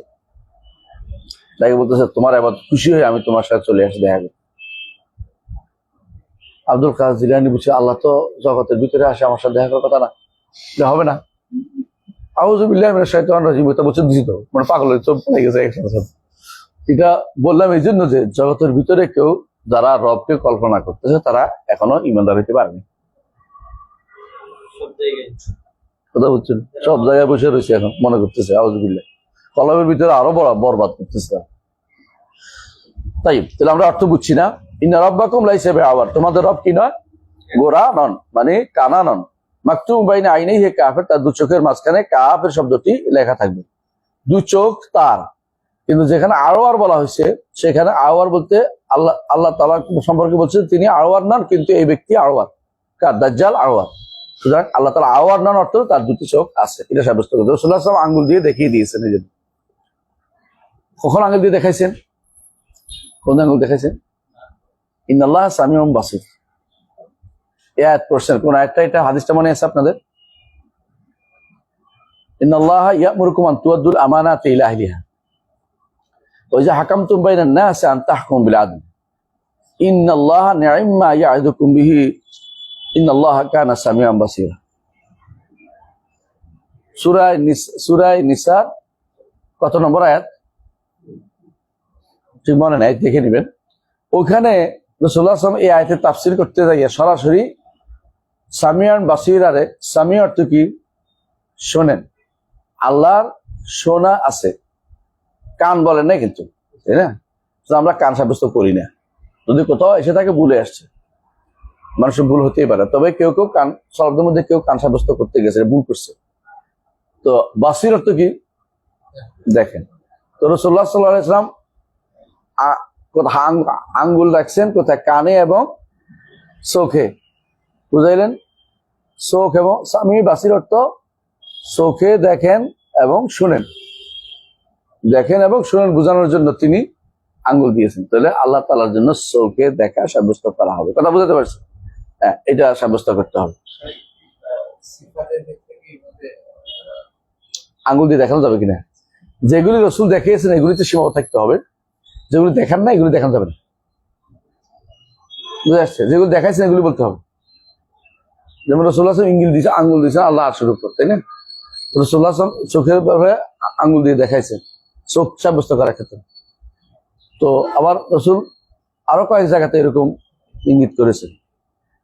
ডাকে বলতেছে তোমার ইবাদত খুশি হয়ে আমি তোমার সাথে চলে আসি দেখা করতে। আব্দুল কাদের জিলানী বুঝছে আল্লাহ তো জগতের ভিতরে আসে, আমার সাথে দেখা করার কথা না, হবে না। আউযু বিল্লাহি মিনাশ শাইতানির রাজিম, এটা বলছে দূষিত, মানে পাগলের চোখ পড়ে গেছে একসাথে। এটা বললাম এই জন্য যে জগতের ভিতরে কেউ যারা রবকে কল্পনা করতেছে তারা এখনো ইমানদার হইতে পারেনি। কথা বুঝছেন? সব জায়গায় বসে রয়েছে, এখন মনে করতেছে আউযু বিল্লাহ, কলমের ভিতরে আরো বড় বরবাদ করতেছে। তাই তাহলে আমরা অর্থ বুঝছি না। ইন্না রাব্বাকুম লাইসা বিআওয়ার, তোমাদের রব কি নয়? গোরা নন, মানে কানা নন। মাকতুম বাইনা আইনাইহি কাফের, তার দু চোখের মাঝখানে কাফের শব্দটি লেখা থাকবে। দু চোখ তার, কিন্তু যেখানে আওয়ার বলা হয়েছে সেখানে আওয়ার বলতে আল্লাহ তাআলা সম্পর্কে বলছেন তিনি আওয়ার নন, কিন্তু এই ব্যক্তি আওয়ার, কার? দাজ্জাল আওয়ার। সুতরাং আল্লাহ তাআলা আওয়ার নন অর্থ তার দুটি চোখ আছে, এটা সাব্যস্ত করতে রাসূলুল্লাহ সাল্লাল্লাহু আলাইহি ওয়াসাল্লাম আঙ্গুল দিয়ে দেখিয়ে দিয়েছেন। এই জন্য কখন আঙ্গুল দিয়ে দেখাইছেন? কোন আঙ্গুল দেখাইছেন? ইন্নাল্লাহ সামিউন বাসীর, এই আয়াত পড়ছেন কোন আয়াতটা? এটা হাদিসটা মনে আছে আপনাদের? ইন্নাল্লাহ ইয়া'মুরুকুম আন তুআদ্দুল আমানাতি ইলা আহলিহা ওয়া ইযা হাকামতুম বাইনান নাসি আন তাহকুমু বিল আদল ইন্নাল্লাহা নি'ম্মা ইয়া'iদুকুম বিহি ইন্নাল্লাহা কানা সামিউন বাসীরা। সূরা নিসা কত নম্বর আয়াত? ঠিক মনে নাই, দেখে নেবেন। ওখানে রাসূলুল্লাহ সাল্লাল্লাহু আলাইহি ওয়াসাল্লাম এই আয়াতের তাফসীর করতে যাইয়া সরাসরি সামিয়ান বাসীরারে, সামি অর্থ কি? শোনেন। আল্লাহর শোনা আছে, কান বলেন না কিন্তু, তাই না? আমরা কান সাব্যস্ত করি না, যদি কোথাও এসে থাকে ভুলে আসছে, মানুষের ভুল হতেই পারে। তবে কেউ কেউ কান শব্দের মধ্যে কেউ কান সাব্যস্ত করতে গেছে, ভুল করছে। তো বাসীর অর্থ কি? দেখেন। তো রাসূলুল্লাহ সাল্লাল্লাহু আলাইহি ওয়াসাল্লাম আঙ্গুল রাখছেন কোথায়? কানে এবং চোখে, বুঝাইলেন? চোখ এবং সামি বাসীর অর্থ চোখে দেখেন এবং শুনেন, দেখেন এবং শুনেন বোঝানোর জন্য তিনি আঙ্গুল দিয়েছেন। তাহলে আল্লাহ তাআলার জন্য চোখে দেখা সাব্যস্ত করা হবে। কথা বুঝতে পারছি? হ্যাঁ, এটা সাব্যস্ত করতে হবে। আঙ্গুল দিয়ে দেখানো যাবে কিনা? যেগুলি রাসূল দেখিয়েছেন এগুলিতে সীমাবদ্ধ থাকতে হবে, যেগুলি দেখান না এগুলি দেখানো যাবে না। বুঝে আসছে? যেগুলি দেখাইছেন এগুলি বলতে হবে। যেমন রাসূলুল্লাহ সাল্লাল্লাহু আলাইহি ওয়াসাল্লাম ইঙ্গিল দিয়েছে, আঙ্গুল দিয়েছেন আল্লাহ আরশের উপর, তাই না? রাসূলুল্লাহ সাল্লাল্লাহু আলাইহি ওয়াসাল্লাম চোখের ব্যাপারে আঙ্গুল দিয়ে দেখাইছেন, চোখ সাব্যস্ত করার ক্ষেত্রে। তো আবার রসুল আরো কয়েক জায়গাতে এরকম ইঙ্গিত করেছেন।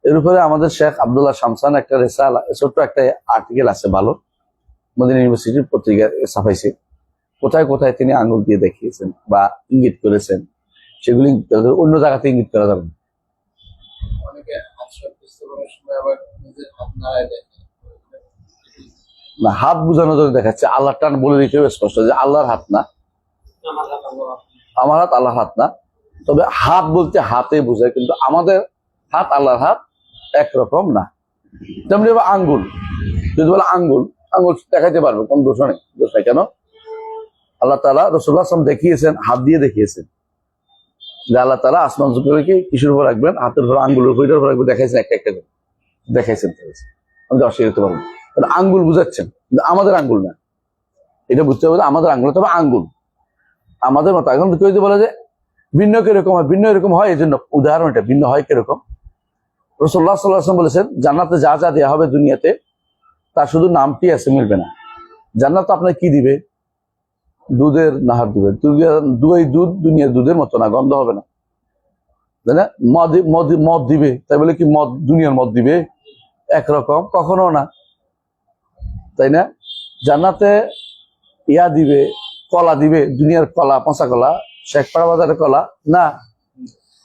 এর উপরে আমাদের শেখ আব্দুল্লাহ শামসান একটা রেসালা, ছোট্ট একটা আর্টিকেল আছে ভালো, মদিনা ইউনিভার্সিটির পত্রিকা ছাপাইছে। কোথায় কোথায় তিনি আঙুল দিয়ে দেখিয়েছেন বা ইঙ্গিত করেছেন, সেগুলি অন্য জায়গাতে ইঙ্গিত করা যাবে না। অনেকে হাত সাব্যস্ত করার সময় আবার নিজের হাত নাড়ায় দেখে। না, হাত বোঝানোর জন্য দেখাচ্ছে, আল্লাহ টান বলে দিতে হবে স্পষ্ট যে আল্লাহর হাত না, আমার হাত আল্লাহর হাত না। তবে হাত বলতে হাতে বোঝায়, কিন্তু আমাদের হাত আল্লাহর হাত একরকম না। তেমনি আঙ্গুল, যদি বলে আঙ্গুল, আঙ্গুল দেখাইতে পারবে, কোন দোষ নেই, দোষ নাই। কেন? আল্লাহ তাআলা রাসূলুল্লাহ সাল্লাল্লাহু আলাইহি ওয়াসাল্লাম দেখিয়েছেন, হাত দিয়ে দেখিয়েছেন যে আল্লাহ তাআলা আসমান জমিনকে কিসের উপর রাখবেন, হাতের উপর, আঙ্গুলের উপর, এটার উপর রাখবেন, দেখাইছেন একটা একটা করে দেখাইছেন। আমি অস্বীকার করতে পারবো না, আঙ্গুল বুঝাচ্ছেন, কিন্তু আমাদের আঙ্গুল না, এটা বুঝতে হবে আমাদের আঙ্গুল। তবে আঙ্গুল আমাদের মতো। এখন কেউ যদি বলে যে ভিন্ন কিরকম হয়, ভিন্ন এরকম হয়, এই জন্য উদাহরণ এটা, ভিন্ন হয় কিরকম। রাসূলুল্লাহ সাল্লাল্লাহু আলাইহি ওয়াসাল্লাম বলেছেন জান্নাতে যা যা দেওয়া হবে দুনিয়াতে, তার শুধু নামটি আছে, মিলবে না। জান্নাত আপনার কি দিবে? দুধের নাহার দিবে। দুধ দুনিয়ার দুধের মতো না, গন্ধ হবে না, তাই না? মদ দিবে, তাই বলে কি মদ দুনিয়ার মদ দিবে? একরকম কখনো না, তাই না? জান্নাতে ইয়া দিবে, কলা দিবে, দুনিয়ার কলা, পচা কলা, শেখপাড়া বাজারের কলা না,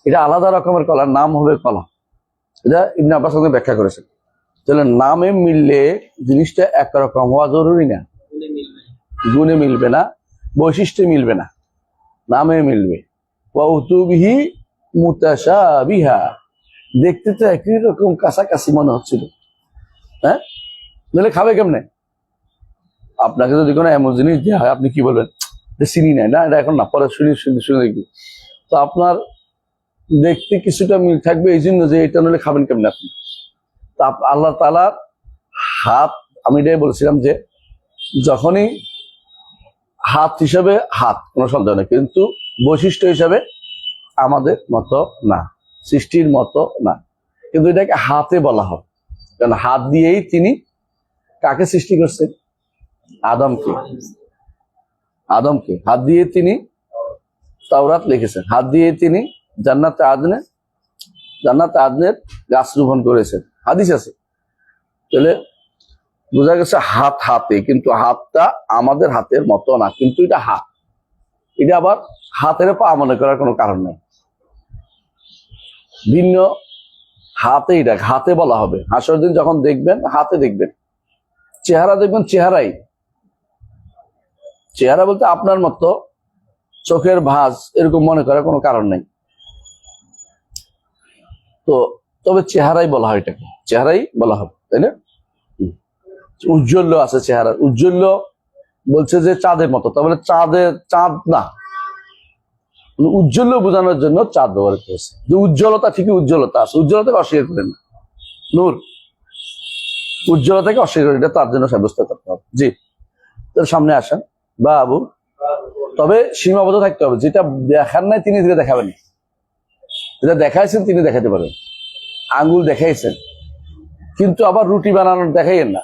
এটা আলাদা রকমের কলা, নাম হবে কলা। এটা ইবনে আব্বাস ব্যাখ্যা করেছেন। তাহলে নামে মিললে জিনিসটা একরকম হওয়া জরুরি না, গুণে মিলবে না, বৈশিষ্ট্যে মিলবে না, নামে মিলবে। ওয়াউতুবিহি মুতাশাবিহা, দেখতে তো একই রকম কাছাকাছি মনে হচ্ছিল, হ্যাঁ? তাহলে খাবে কেমনে? আপনাকে যদি কোনো এমন জিনিস দেওয়া হয়, আপনি কি বলবেন? চিনি নাই, না এটা এখন না, পরে শুনে দেখবি। তো আপনার দেখতে কিছুটা মিল থাকবে, এই জন্য যে এটা নইলে খাবেন কেমনে আপনি? তা আল্লাহ তাআলার হাত, আমি এটাই বলছিলাম যে যখনই হাত হিসাবে হাত, কোনো সন্দেহ নেই, কিন্তু বৈশিষ্ট্য হিসাবে আমাদের মতো না, সৃষ্টির মতো না, কিন্তু এটাকে হাতে বলা হয়। কারণ হাত দিয়েই তিনি কাকে সৃষ্টি করছেন? আদমকে। আদমকে হাত দিয়ে তিনি তাওরাত লিখেছেন, হাত দিয়ে তিনি জান্নাতে আদনের গাছ রোপণ করেছেন, হাদিস আছে। তাহলে বোঝা গেছে হাত হাতে, কিন্তু হাতটা আমাদের হাতের মতো না, কিন্তু এটা হাত। এটা আবার হাতের পা মনে করার কোনো কারণ নেই, ভিন্ন হাতে, এটা হাতে বলা হবে। হাসর দিন যখন দেখবেন, হাতে দেখবেন, চেহারা দেখবেন, চেহারা বলতে আপনার মতো চোখের ভাঁজ এরকম মনে করার কোনো কারণ নেই। তো তবে চেহারাই বলা হয়, এটাকে চেহারাই বলা হবে, তাই না? উজ্জ্বল্য আছে চেহারার, উজ্জ্বল্য বলছে যে চাঁদের মতো, তাহলে চাঁদ না, উজ্জ্বল্য বোঝানোর জন্য চাঁদ ব্যবহার করেছে। যে উজ্জ্বলতা, ঠিকই উজ্জ্বলতা আছে, উজ্জ্বলতাকে অস্বীকার করেন না, নূর, উজ্জ্বলতাকে অস্বীকার করেন, এটা তার জন্য সাব্যস্ত করতে হবে। জি, তোর সামনে আসেন বাবু। তবে সীমাবদ্ধ থাকতে হবে, যেটা দেখার নাই তিনি যেটা দেখাবেন, যেটা দেখাইছেন তিনি দেখাতে পারেন। আঙ্গুল দেখাইছেন, কিন্তু আবার রুটি বানানোর দেখাইয়েন না।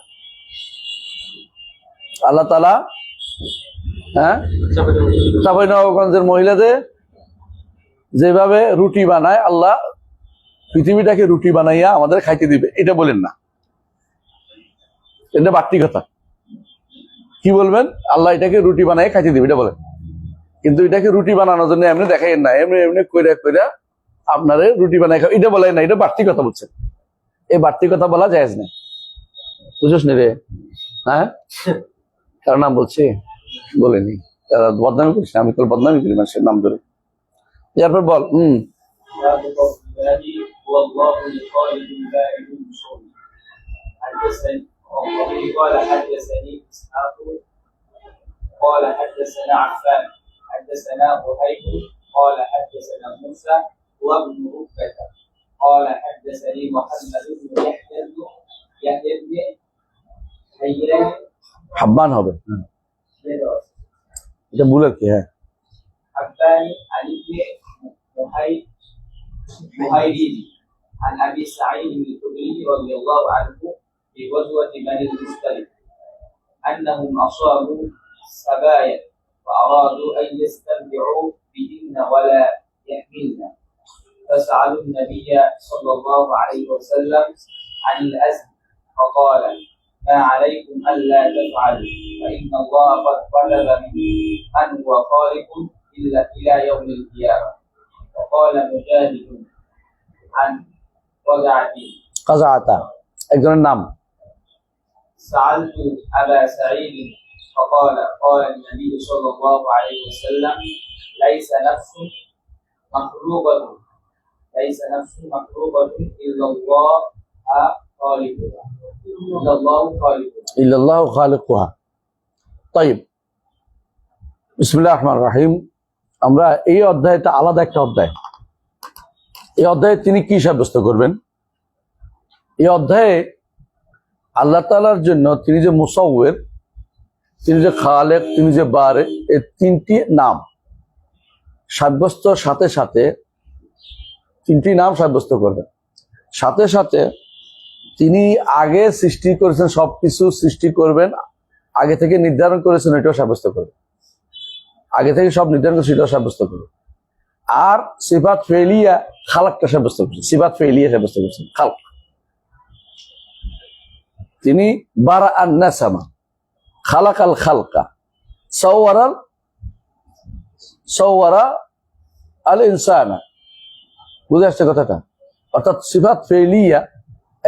আল্লাহ তাআলা চাঁপাইনবাবগঞ্জের মহিলাদের যেভাবে রুটি বানায়, আল্লাহ পৃথিবীটাকে রুটি বানাইয়া আমাদের খাইতে দিবে, এটা বলেন না, এটা বাড়তি কথা। কি বলবেন? আল্লাহ এটাকে রুটি বানাই খাইতে দিবে, এটা বলেন। কিন্তু এটাকে রুটি বানানোর জন্য এমনি দেখাইয়েন না, এমনি এমনি কইরা আপনারে রুটি বানাই খাও, এটা বলেন না, এটা বাড়তি কথা বলছেন। এই বাড়তি কথা বলা জায়েজ নেই, বুঝছ নি রে? হ্যাঁ, কার নাম বলছি? বলেনি, তারা বদনামি করিস না, আমি তো বদনামি করি মানুষের নাম ধরে। এরপর বল। قال حدثني إسحاق قال حدثنا عفان حدثنا وهيب قال حدثنا موسى وابن ركبة قال حدثني محمد بن يحيى بن حيان حبان হবে, এটা ভুল আর কি। হ্যাঁ, حباني عن ابن مهيرين عن أبي سعيد الخدري رضي الله عنه في غزوة بني المصطلق أنهم أصابوا سبايا فأرادوا أن يستمتعوا بهن ولا يحملن فسألوا النبي صلى الله عليه وسلم عن الأزم فقال ما عليكم ألا تفعلوا فإن الله قد طلب مني من هو خالق إلى يوم القيامة وقال مجاهد عن وجعته কাজাআতা একজনের নাম। سألت أبا سعيد فقال قال النبي صلى الله عليه وسلم ليس نفس مخلوقة إلا الله خالقها إلا الله خالقها ইল্লাল্লাহু খালিকুহা। তাইব, বিসমিল্লাহির রহমানির রহিম। আমরা এই অধ্যায়টা আলাদা একটা অধ্যায়। এই অধ্যায়ে তিনি কি সাব্যস্ত করবেন? এই অধ্যায়ে আল্লাহ তাআলার জন্য তিনি যে মুসাউয়ির, তিনি যে খালেক, তিনি যে বারে, এই তিনটি নাম সাব্যস্ত সাথে সাথে তিনটি নাম সাব্যস্ত করবেন। সাথে সাথে তিনি আগে সৃষ্টি করেছেন, সবকিছু সৃষ্টি করবেন, আগে থেকে নির্ধারণ করেছেন, এটাও সাব্যস্ত করবেন। আগে থেকে সব নির্ধারণ করেছেন, এটাও সাব্যস্ত করবেন। আর সিফাত ফেলিয়া খালাকটা সাব্যস্ত করছেন, সিফাত ফেলিয়া সাব্যস্ত করছেন, খালাক। তিনি বারা আন নাসামা, খালাকাল খালকা, সাওয়ারা আল ইনসানা। বুঝে আসছে কথাটা? অর্থাৎ সিফাত ফেলিয়া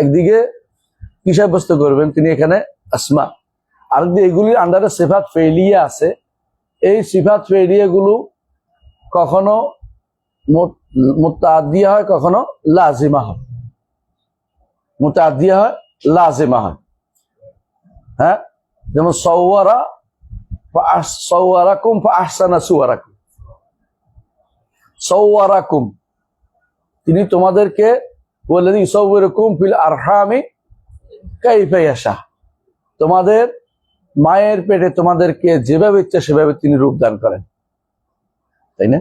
একদিকে কি সাব্যস্ত করবেন তিনি এখানে আসমা, আরেকদিকে এগুলির আন্ডারে সিফাত ফেলিয়া আছে। এই সিফাত ফেলিয়া গুলো কখনো মুতাআদ্দিয়া হয়, কখনো লাজিমা হয়। মুতাআদ্দিয়া হয়, লাজিমা হয়। হ্যাঁ, যেমন সাওয়ারাকুম ফাআহসানা সুওয়ারাকুম। সাওয়ারাকুম, তিনি তোমাদেরকে বললেন ইউসাউবিরুকুম ফিল আরহামি কাইফা ইয়াশা, তোমাদের মায়ের পেটে তোমাদেরকে যেভাবে ইচ্ছা সেভাবে তিনি রূপ দান করেন, তাই না?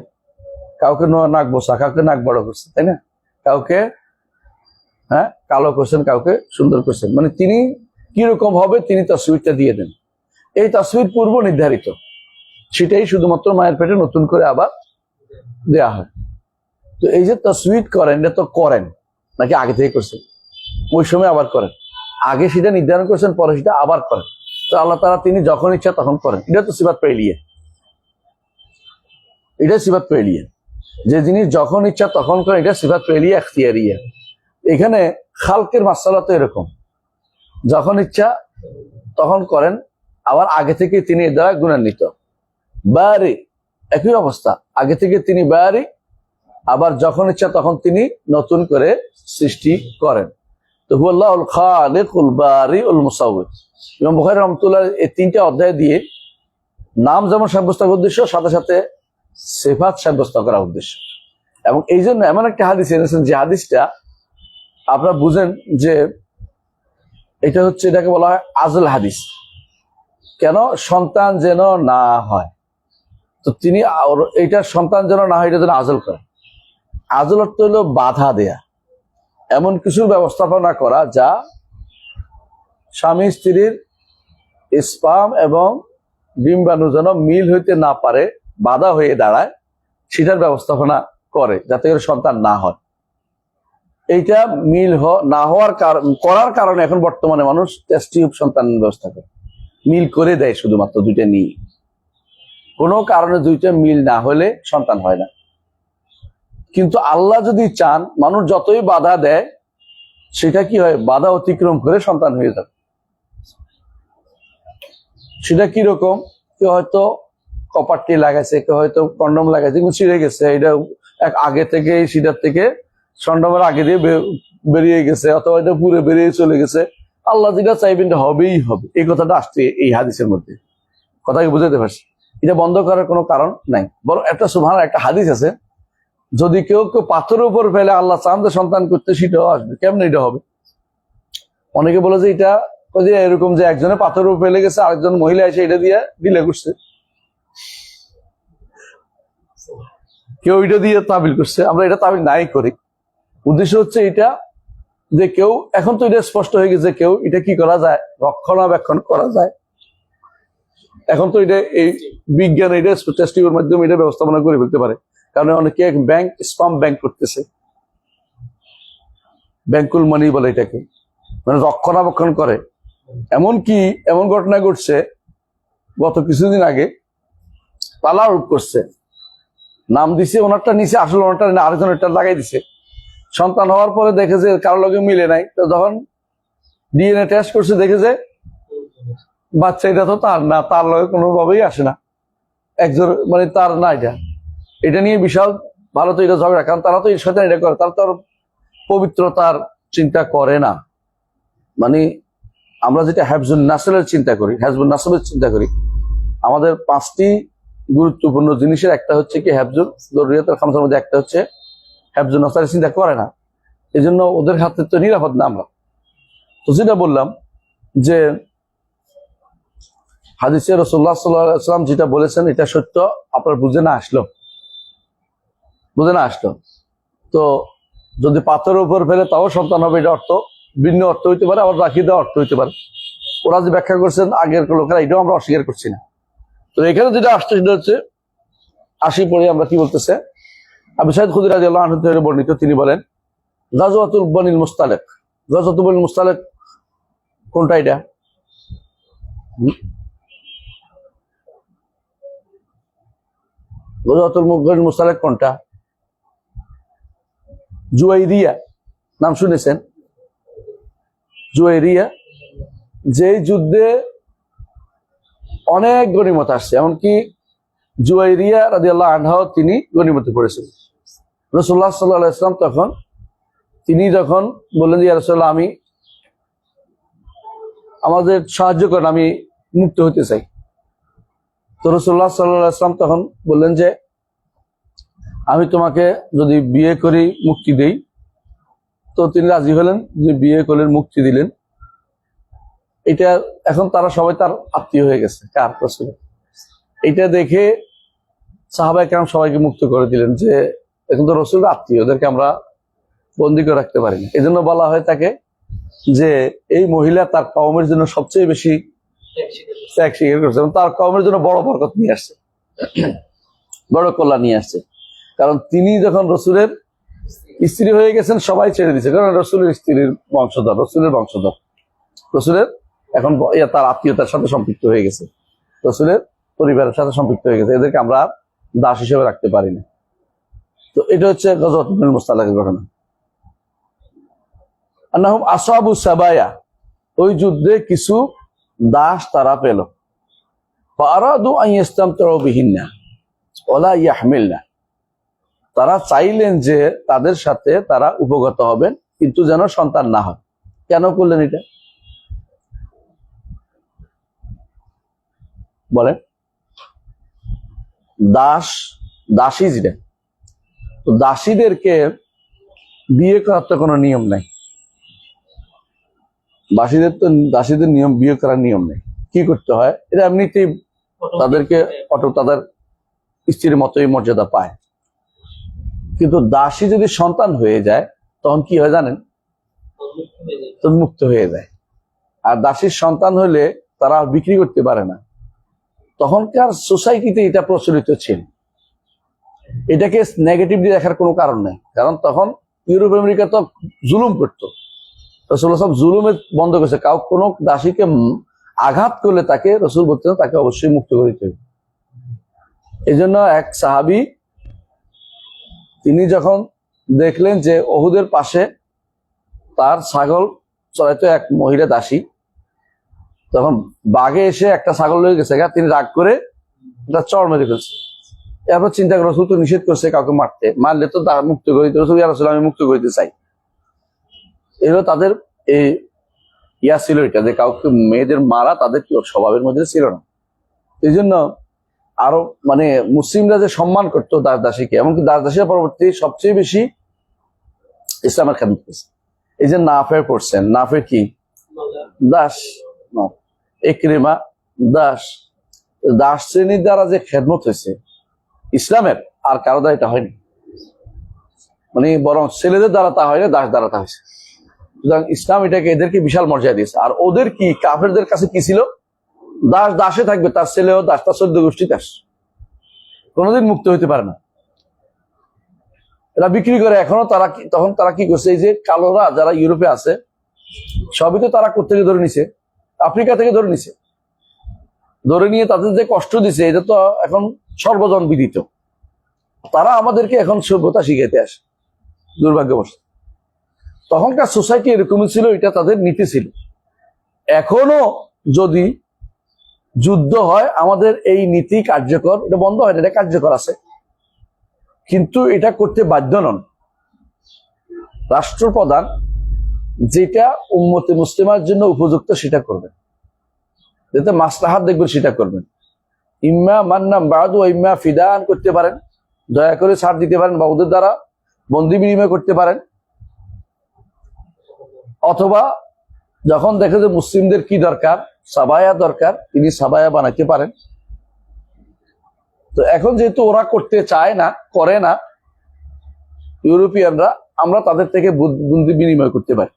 কাউকে নাক বসা, কাউকে নাক বড় করছেন, তাই না? কাউকে কালো করছেন, কাউকে সুন্দর করছেন। মানে তিনি কিরকম হবে তিনি তাসবিরটা দিয়ে দেন। এই তাসবির পূর্ব নির্ধারিত, সেটাই শুধুমাত্র মায়ের পেটে নতুন করে আবার দেয়া হয়। তো এই যে তাসবির করেন, এটা তো করেন নাকি আগে থেকে করছেন? ওই সময় আবার করেন, আগে সেটা নির্ধারণ করছেন, পরে সেটা আবার করেন। তো আল্লাহ তাআলা তিনি যখন ইচ্ছা তখন করেন। এটা তো সিফাত ফেলিয়া, এটা সিফাত ফেলিয়া, যে জিনিস যখন ইচ্ছা তখন করেন, এটা সিফাত ফেলিয়া ইখতিয়ারিয়া। এখানে খালকের মাসালা তো এরকম, যখন ইচ্ছা তখন করেন, আবার আগে থেকে তিনি এর দ্বারা গুণান্বিত। বারি একই অবস্থা, আগে থেকে তিনি বারি, আবার যখন ইচ্ছা তখন তিনি নতুন করে সৃষ্টি করেন। তো হুয়াল্লাহুল খালিকুল বারিউল মুসাউবির। ইমাম বুখারী রাহমাতুল্লাহ এই তিনটা অধ্যায় দিয়ে নাম যেমন সাব্যস্ত করার উদ্দেশ্য, সাথে সাথে সিফাত সাব্যস্ত করার উদ্দেশ্য। এবং এই জন্য এমন একটা হাদিস এনেছেন যে হাদিসটা আপনারা বুঝেন যে এটা হচ্ছে, এটাকে বলা হয় আজল হাদিস। কেন? সন্তান যেন না হয়, তো তিনি এইটার সন্তান যেন না হয় এটা যেন আজল করেন। আজল অর্থ হলো বাধা দেয়া, এমন কিছু ব্যবস্থাপনা করা যা স্বামী স্ত্রীর স্পাম এবং ডিম্বাণু যেন মিল হইতে না পারে, বাধা হয়ে দাঁড়ায়, সেটার ব্যবস্থাপনা করে যাতে করে সন্তান না হয়। এইটা মিল না হওয়ার করার কারণে এখন বর্তমানে মানুষ টেস্ট টিউব সন্তানের ব্যবস্থা করে, মিল করে দেয় শুধুমাত্র দুইটা নিয়ে। কোনো কারণে দুইটা মিল না হলে সন্তান হয় না। কিন্তু আল্লাহ যদি চান, মানুষ যতই বাধা দেয়, সেটা কি হয়? বাধা অতিক্রম করে সন্তান হয়ে যাবে। সেটা কিরকম? কেউ হয়তো কপারটি লাগাইছে, কেউ হয়তো কন্ডম লাগাইছে, কিন্তু ছিঁড়ে গেছে, এটা আগে থেকে সেটার থেকে কন্ডমের আগে দিয়ে বেরিয়ে গেছে, অথবা এটা পুরো বেরিয়ে চলে গেছে। আল্লাহ যেটা চাইবেন এটা হবেই হবে। এই কথাটা আসছে এই হাদিসের মধ্যে। কথা কি বুঝাতে পারছি? এটা বন্ধ করার কোনো কারণ নাই। বরং একটা সুবহানাল্লাহ একটা হাদিস আছে, যদি কেউ পাথরের উপর ফেলে আল্লাহ চান যে সন্তান করতে, সেটাও আসবে। কেমন এটা হবে? অনেকে বলে যে এটা এরকম যে একজনে পাথরের উপর ফেলে গেছে, আরেকজন মহিলা এসে এটা দিয়ে ডিলে করছে, কেউ এটা দিয়ে তাবিল করছে। আমরা এটা তাবিল নাই করি। উদ্দেশ্য হচ্ছে এটা যে কেউ, এখন তো এটা স্পষ্ট হয়ে গেছে, কেউ এটা কি করা যায়? রক্ষণাবেক্ষণ করা যায়। এখন তো এটা এই বিজ্ঞান এটা টেস্ট টিউবের মাধ্যমে এটা ব্যবস্থাপনা করে ফেলতে পারে, কারণ অনেকে ব্যাংক স্পাম ব্যাংক করতেছে, ব্যাংকুল মানি বলে এটাকে, মানে রক্ষণাবেক্ষণ করে। এমনকি এমন ঘটনা ঘটছে গত কিছুদিন আগে, পালা রূপ করছে, নাম দিছে ওনারটা নিচে, আসলে ওনারটা আরেকজনেরটা লাগাই দিছে। সন্তান হওয়ার পরে দেখে যে কারোর লগে মিলে নাই, তো যখন ডিএনএ টেস্ট করছে দেখে যে বাচ্চা এটা তো তার না, তার লগে কোনোভাবেই আসে না, একজন মানে তার না। এটা নিয়ে বিশাল ভালো তো এটা ঝগড়া, কারণ তারা তো এর সাথে এটা করে, তারা তো আর পবিত্রতার চিন্তা করে না। মানে আমরা যেটা হেফজুন নাসলের চিন্তা করি, হেফজুন নাসলের চিন্তা করি, আমাদের 5টি গুরুত্বপূর্ণ জিনিসের একটা হচ্ছে কি হেফজুল জরুরিয়াতের খামসার মধ্যে একটা হচ্ছে হেফজুন নাসলের চিন্তা করে না, এই জন্য ওদের হাতে তো নিরাপদ না আমরা। তো যেটা বললাম যে হাদিসে রাসূলুল্লাহ সাল্লাল্লাহু আলাইহি ওয়াসাল্লাম যেটা বলেছেন এটা সত্য, আপনার বুঝে না আসলো। তো যদি পাথরের উপর ফেলে তাও সন্তান হবে, এটা অর্থ ভিন্ন অর্থ হইতে পারে, আবার রাখি দেওয়া অর্থ হইতে পারে। ওরা যে ব্যাখ্যা করছেন আগের লোকেরা, এটাও আমরা অস্বীকার করছি না। তো এখানে যেটা আসছে সেটা হচ্ছে 80 পরে আমরা কি বলতেছে, আবু সাঈদ খুদরি রাদিয়াল্লাহু আনহু থেকে বর্ণিত, তিনি বলেন গাজওয়াতুল বনিল মুস্তালিক। গাজওয়াতুল বনিল মুস্তালিক কোনটা? এটা গাজওয়াতুল বনিল মুস্তালিক কোনটা? জুয়াইরিয়া নাম শুনেছেন? জুয়াইরিয়া, যে যুদ্ধে অনেক গনিমত আসছে, এমনকি জুয়াইরিয়া রাদিয়াল্লাহু আনহা তিনি গনিমতে পড়েছেন। রাসূলুল্লাহ সাল্লাল্লাহু আলাইহি ওয়াসাল্লাম তখন তিনি যখন বললেন যে ইয়া রাসূলুল্লাহ, আমি আমাদের সাহায্য করেন, আমি মুক্ত হতে চাই। তো রাসূলুল্লাহ সাল্লাল্লাহু আলাইহি ওয়াসাল্লাম তখন বললেন যে আমি তোমাকে যদি বিয়ে করি মুক্তি দেই। তো তিনি রাজি হলেন, যে বিয়ে করলেন, মুক্তি দিলেন। এটা এখন তারা সবাই তার আত্মীয় হয়ে গেছে, কার? রাসূল। এটা দেখে সাহাবায়ে কেরাম সবাইকে মুক্ত করে দিলেন, যে এখন তো রাসূলের আত্মীয়, ওদেরকে আমরা বন্দী করে রাখতে পারি না। এই জন্য বলা হয় তাকে যে এই মহিলা তার কওমের জন্য সবচেয়ে বেশি ত্যাগ স্বীকার করছে, এবং তার কওমের জন্য বড় বরকত নিয়ে আসছে, বড় কল্যাণ নিয়ে আসছে। কারণ তিনি যখন রসুলের স্ত্রী হয়ে গেছেন, সবাই ছেড়ে দিচ্ছে, কারণ রসুলের স্ত্রীর বংশধর, রসুলের এখন তার আত্মীয়তার সাথে সম্পৃক্ত হয়ে গেছে, রসুলের পরিবারের সাথে সম্পৃক্ত হয়ে গেছে, এদেরকে আমরা দাস হিসেবে রাখতে পারি না। তো এটা হচ্ছে গাজওয়াতুল বনিল মুস্তালিকের ঘটনা। আন্নাহুম আসহাবু সাবায়া, ওই যুদ্ধে কিছু দাস তারা পেল। ফারাদু আন ইস্তামতাউ বিহিন্না ওয়ালা ইয়াহমিলনা, তারা চাইলেন যে তাদের সাথে তারা উপগত হবেন, কিন্তু যেন সন্তান না হয়। কেন করলেন এটা বলেন? দাসী যেটা, তো দাসীদেরকে বিয়ে করার তো কোনো নিয়ম নাই, দাসীদের নিয়ম, বিয়ে করার নিয়ম নেই। কি করতে হয়? এটা এমনিতেই তাদেরকে তাদের স্ত্রীর মতোই মর্যাদা পায়। কিন্তু দাসী যদি সন্তান হয়ে যায় তখন কি হয় জানেন? তখন মুক্ত হয়ে যায়। আর দাসীর সন্তান হলে তারা বিক্রি করতে পারে না। তখনকার সোসাইটিতে এটা প্রচলিত ছিল। এটাকে নেগেটিভলি দেখার কোনো কারণ নেই, কারণ তখন ইউরোপ আমেরিকা তো জুলুম করতো। রাসূলুল্লাহ সব জুলুমে বন্ধ করেছে। কোনো দাসীকে আঘাত করলে তাকে রাসূল বলতেন তাকে অবশ্যই মুক্ত করে দিতে হবে। এই জন্য এক সাহাবী তিনি যখন দেখলেন যে ওহুদের পাশে তার ছাগল চড়াইতো এক মহিলা দাসী, তখন বাঘে এসে একটা ছাগল লয়ে গেছে, তিনি রাগ করে একটা চড় মেরে ফেলছে। এরপর চিন্তা করে রাসূল তো নিষেধ করছে কাউকে মারতে, মারলে তো মুক্ত করে দিতে। রাসূল, ইয়া রাসূলুল্লাহ, আমি মুক্ত করতে চাই। এগুলো তাদের এই ছিল, এটা যে কাউকে মেয়েদের মারা তাদের স্বভাবের মধ্যে ছিল না। এই জন্য আরো মানে মুসলিমরা যে সম্মান করতো দাস দাসীকে, এমনকি দাস দাসীরা পরবর্তী সবচেয়ে বেশি ইসলামের খেদমত করছে। এই যে নাফে পড়ছেন, নাফে কি দাস, ইকরিমা দাস, দাস শ্রেণীর দ্বারা যে খেদমত হয়েছে ইসলামের, আর কারো দ্বারা এটা হয়নি। মানে বরং ছেলেদের দ্বারা তা হয় না, দাস দ্বারা তা হয়েছে। সুতরাং ইসলাম এটাকে, এদেরকে বিশাল মর্যাদা দিয়েছে। আর ওদের কি, কাফেরদের কাছে কি ছিল? দাস দাসে থাকবে, তার ছেলেও দাস, তার 14 গোষ্ঠী দাস, কোনোদিন মুক্ত হইতে পারে না। এরা বিক্রি করে এখনো। তখন তারা কি করছে, এই যে কালোরা যারা ইউরোপে আছে সবই তো তারা কোথা থেকে ধরে নিছে, আফ্রিকা থেকে ধরে নিছে, ধরে নিয়ে তাদের যে কষ্ট দিছে এটা তো এখন সর্বজন বিদিত। তারা আমাদেরকে এখন সভ্যতা শিখাইতে আসে, দুর্ভাগ্যবশ। তখনকার সোসাইটি এরকমই ছিল, এটা তাদের নীতি ছিল। এখনো যদি যুদ্ধ হয় আমাদের এই নীতি কার্যকর, এটা বন্ধ হয় না, এটা কার্যকর আছে, কিন্তু এটা করতে বাধ্য নন। রাষ্ট্রপ্রধান যেটা উম্মতে মুসলিমার জন্য উপযুক্ত সেটা করবেন, যাতে মাসলাহাত দেখবেন সেটা করবেন। ইম্মা মান্নাম বাদু ইম্মা ফিদান করতে পারেন, দয়া করে ছাড় দিতে পারেন, বা ওদের দ্বারা বন্দি বিনিময় করতে পারেন, অথবা যখন দেখে যে মুসলিমদের কি দরকার, সাবায়া দরকার, তিনি সাবায়া বানাইতে পারেন। তো এখন যেহেতু ওরা করতে চায় না, করে না ইউরোপিয়ানরা, আমরা তাদের থেকে বন্দি বিনিময় করতে পারি।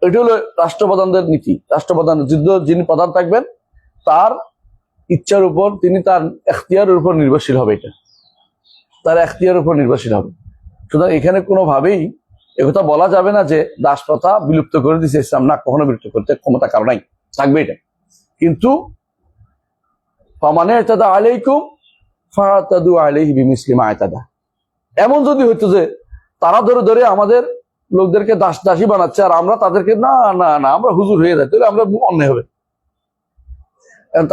এটা হলো রাষ্ট্রপ্রধানদের নীতি। রাষ্ট্রপ্রধান যুদ্ধ যিনি প্রধান থাকবেন তার ইচ্ছার উপর, তিনি তার এখতিয়ারের উপর নির্ভরশীল হবে, এটা তার এখতিয়ারের উপর নির্ভরশীল হবে। সুতরাং এখানে কোনোভাবেই একথা বলা যাবে না যে দাস প্রথা বিলুপ্ত করে দিচ্ছে ইসলাম, না, কখনো বিলুপ্ত করতে ক্ষমতা কারো নাই, থাকবে এটা। কিন্তু ফামানে ইতাদা আলাইকুম ফাতাদু আলাইহি বিমিসলি মা ইতাদা, এমন যদি হইতো যে তারা ধরে ধরে আমাদের লোকদেরকে দাস দাসী বানাচ্ছে আর আমরা তাদেরকে না না না আমরা হুজুর হয়ে যাই, তাহলে আমরা অন্যায় হবে।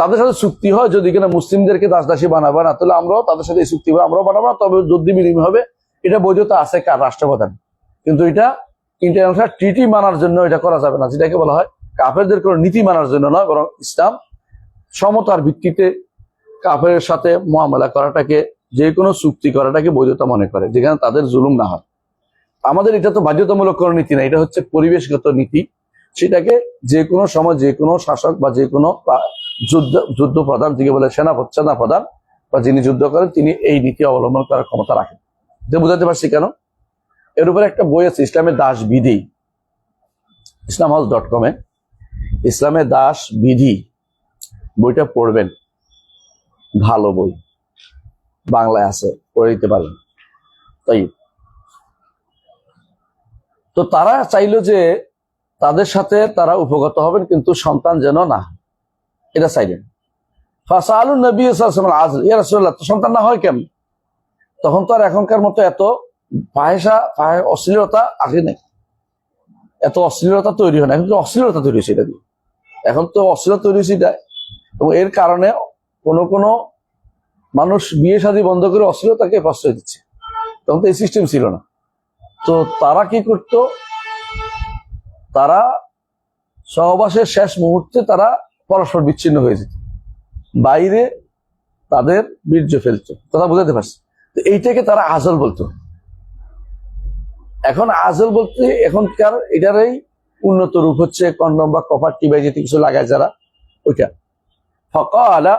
তাদের সাথে চুক্তি হয়, যদি কিনা মুসলিমদেরকে দাস দাসী বানাবো না, তাহলে আমরাও তাদের সাথে এই চুক্তি হবে, আমরাও বানাবো না, তবে যুদ্ধ বিনিময় হবে। এটা বৈধতা আছে কার? রাষ্ট্রপ্রধান। কিন্তু এটা ইন্টারন্যাশনাল ট্রিটি মানার জন্য এটা করা যাবে না, যেটাকে বলা হয় কাফেরদের কোনো নীতি মানার জন্য নয়, বরং ইসলাম সমতার ভিত্তিতে কাফেরের সাথে মুআমালা করাটাকে, যে কোনো চুক্তি করাটাকে বৈধতা মনে করে, যেখানে তাদের জুলুম না হয়। আমাদের এটা তো বাধ্যতামূলক কোনো নীতি না, এটা হচ্ছে পরিবেশগত নীতি। সেটাকে যে কোনো সময় যে কোনো শাসক বা যে কোনো যুদ্ধ প্রধান, যিনি বলে সেনা প্রধান বা যিনি যুদ্ধ করেন, তিনি এই নীতি অবলম্বন করার ক্ষমতা রাখেন। যে বুঝাতে পারছি কেন? এর উপরে একটা বই আছে, ইসলামের দাস বিধি, islamhouse.com এ ইসলামের দাস বিধি বইটা পড়বেন, ভালো বই, বাংলায় আছে, পড়ে দিতে পারবেন। তাই তো তারা চাইলো যে তাদের সাথে তারা উপগত হবেন, কিন্তু সন্তান যেন না, এটা চাইলেন। ফাসালুন নবী সাল্লাল্লাহু আলাইহি ওয়াসাল্লাম আযল, ইয়া রাসূলুল্লাহ, তো সন্তান না হয় কেন? তখন তো আর এখনকার মতো এত অশ্লীলতা আগে নেই, এত অশ্লীলতা তৈরি হয় না। এখন তো অশ্লীলতা তৈরি হয়েছে এটা দিয়ে, এখন তো অশ্লীলতা তৈরি হয়েছে এটা, এবং এর কারণে কোনো মানুষ বিয়ে শাদী বন্ধ করে অশ্লীলতাকে প্রশ্রয় দিচ্ছে। তখন তো এই সিস্টেম ছিল না। তো তারা কি করতো, তারা সহবাসের শেষ মুহূর্তে তারা পরস্পর বিচ্ছিন্ন হয়ে যেত, বাইরে তাদের বীর্য ফেলতো, কথা বুঝাতে পারছি? তো এইটাকে তারা আজল বলতো। এখন আজল বলতে এখনকার এটারই উন্নত রূপ হচ্ছে কন্ডম বা কপার টিবাই যেতে কিছু লাগায় যারা, ওইটা। ফাকালা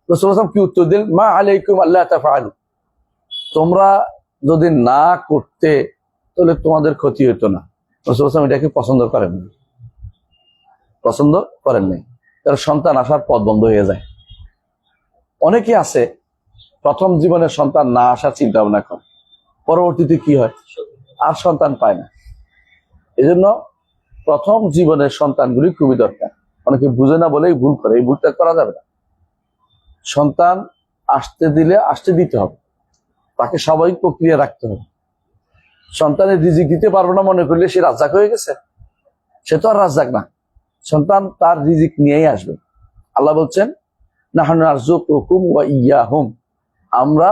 রাসূলুল্লাহ সাল্লাল্লাহু আলাইহি ওয়াসাল্লাম কি উত্তর দিলেন? মা আলাইকুম আল্লাহ তাফআলু, তোমরা যদি না করতে তাহলে তোমাদের ক্ষতি হতো না। রাসূলুল্লাহ সাল্লাল্লাহু আলাইহি ওয়াসাল্লাম এটাকে পছন্দ করেন নাই, কারণ সন্তান আসার পথ বন্ধ হয়ে যায়। অনেকে আছে প্রথম জীবনে সন্তান না আসার চিন্তা ভাবনা করে, পরবর্তীতে কি হয়, আর সন্তান পায় না। এজন্য প্রথম জীবনের সন্তানগুলি খুবই দরকার। অনেকে বুঝে না বলেই ভুল করে, এই ভুলটা করা যাবে না। সন্তান আসতে দিলে আসতে দিতে হবে, তাকে স্বাভাবিক প্রক্রিয়া রাখতে হবে। সন্তানের রিজিক দিতে পারবো না মনে করলে সে রাজ্জাক হয়ে গেছে, সে তো আর রাজ্জাক না। সন্তান তার রিজিক নিয়েই আসবে। আল্লাহ বলছেন নাহনু নারযুকুকুম ওয়া ইয়্যাহুম, আমরা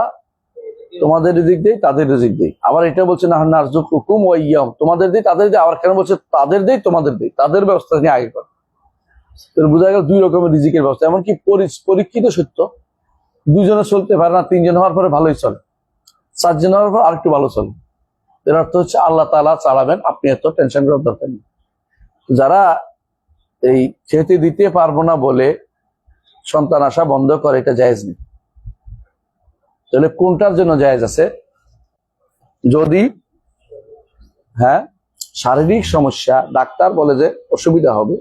তোমাদের রিজিক দেই, তাদের রিজিক দেই। আবার এটা বলছে নাহনু নারযুকুকুম ওয়া ইয়্যাহুম, তোমাদের দেই, তাদের দেই। আবার কেন বলছে তাদের দেই, তোমাদের দেই? তাদের ব্যবস্থা নিয়ে আগে কর। বোঝা গেল দুই রকমের রিজিকের ব্যবস্থা। এমনকি পরীক্ষিত সত্য, দুজনে চলতে পারে না, তিনজন হওয়ার পরে ভালোই চলে, চারজন হওয়ার পর আরেকটু ভালো চলে। এর অর্থ হচ্ছে আল্লাহ তাআলা চালাবেন, আপনি এত টেনশন করার দরকার নেই। যারা এই খেতে দিতে পারবো না বলে সন্তান আসা বন্ধ করে, এটা জায়েজ নেই। তাহলে কোনটার জন্য জায়েজ আছে? যদি শারীরিক সমস্যা, ডাক্তার বলে যে অসুবিধা হবে,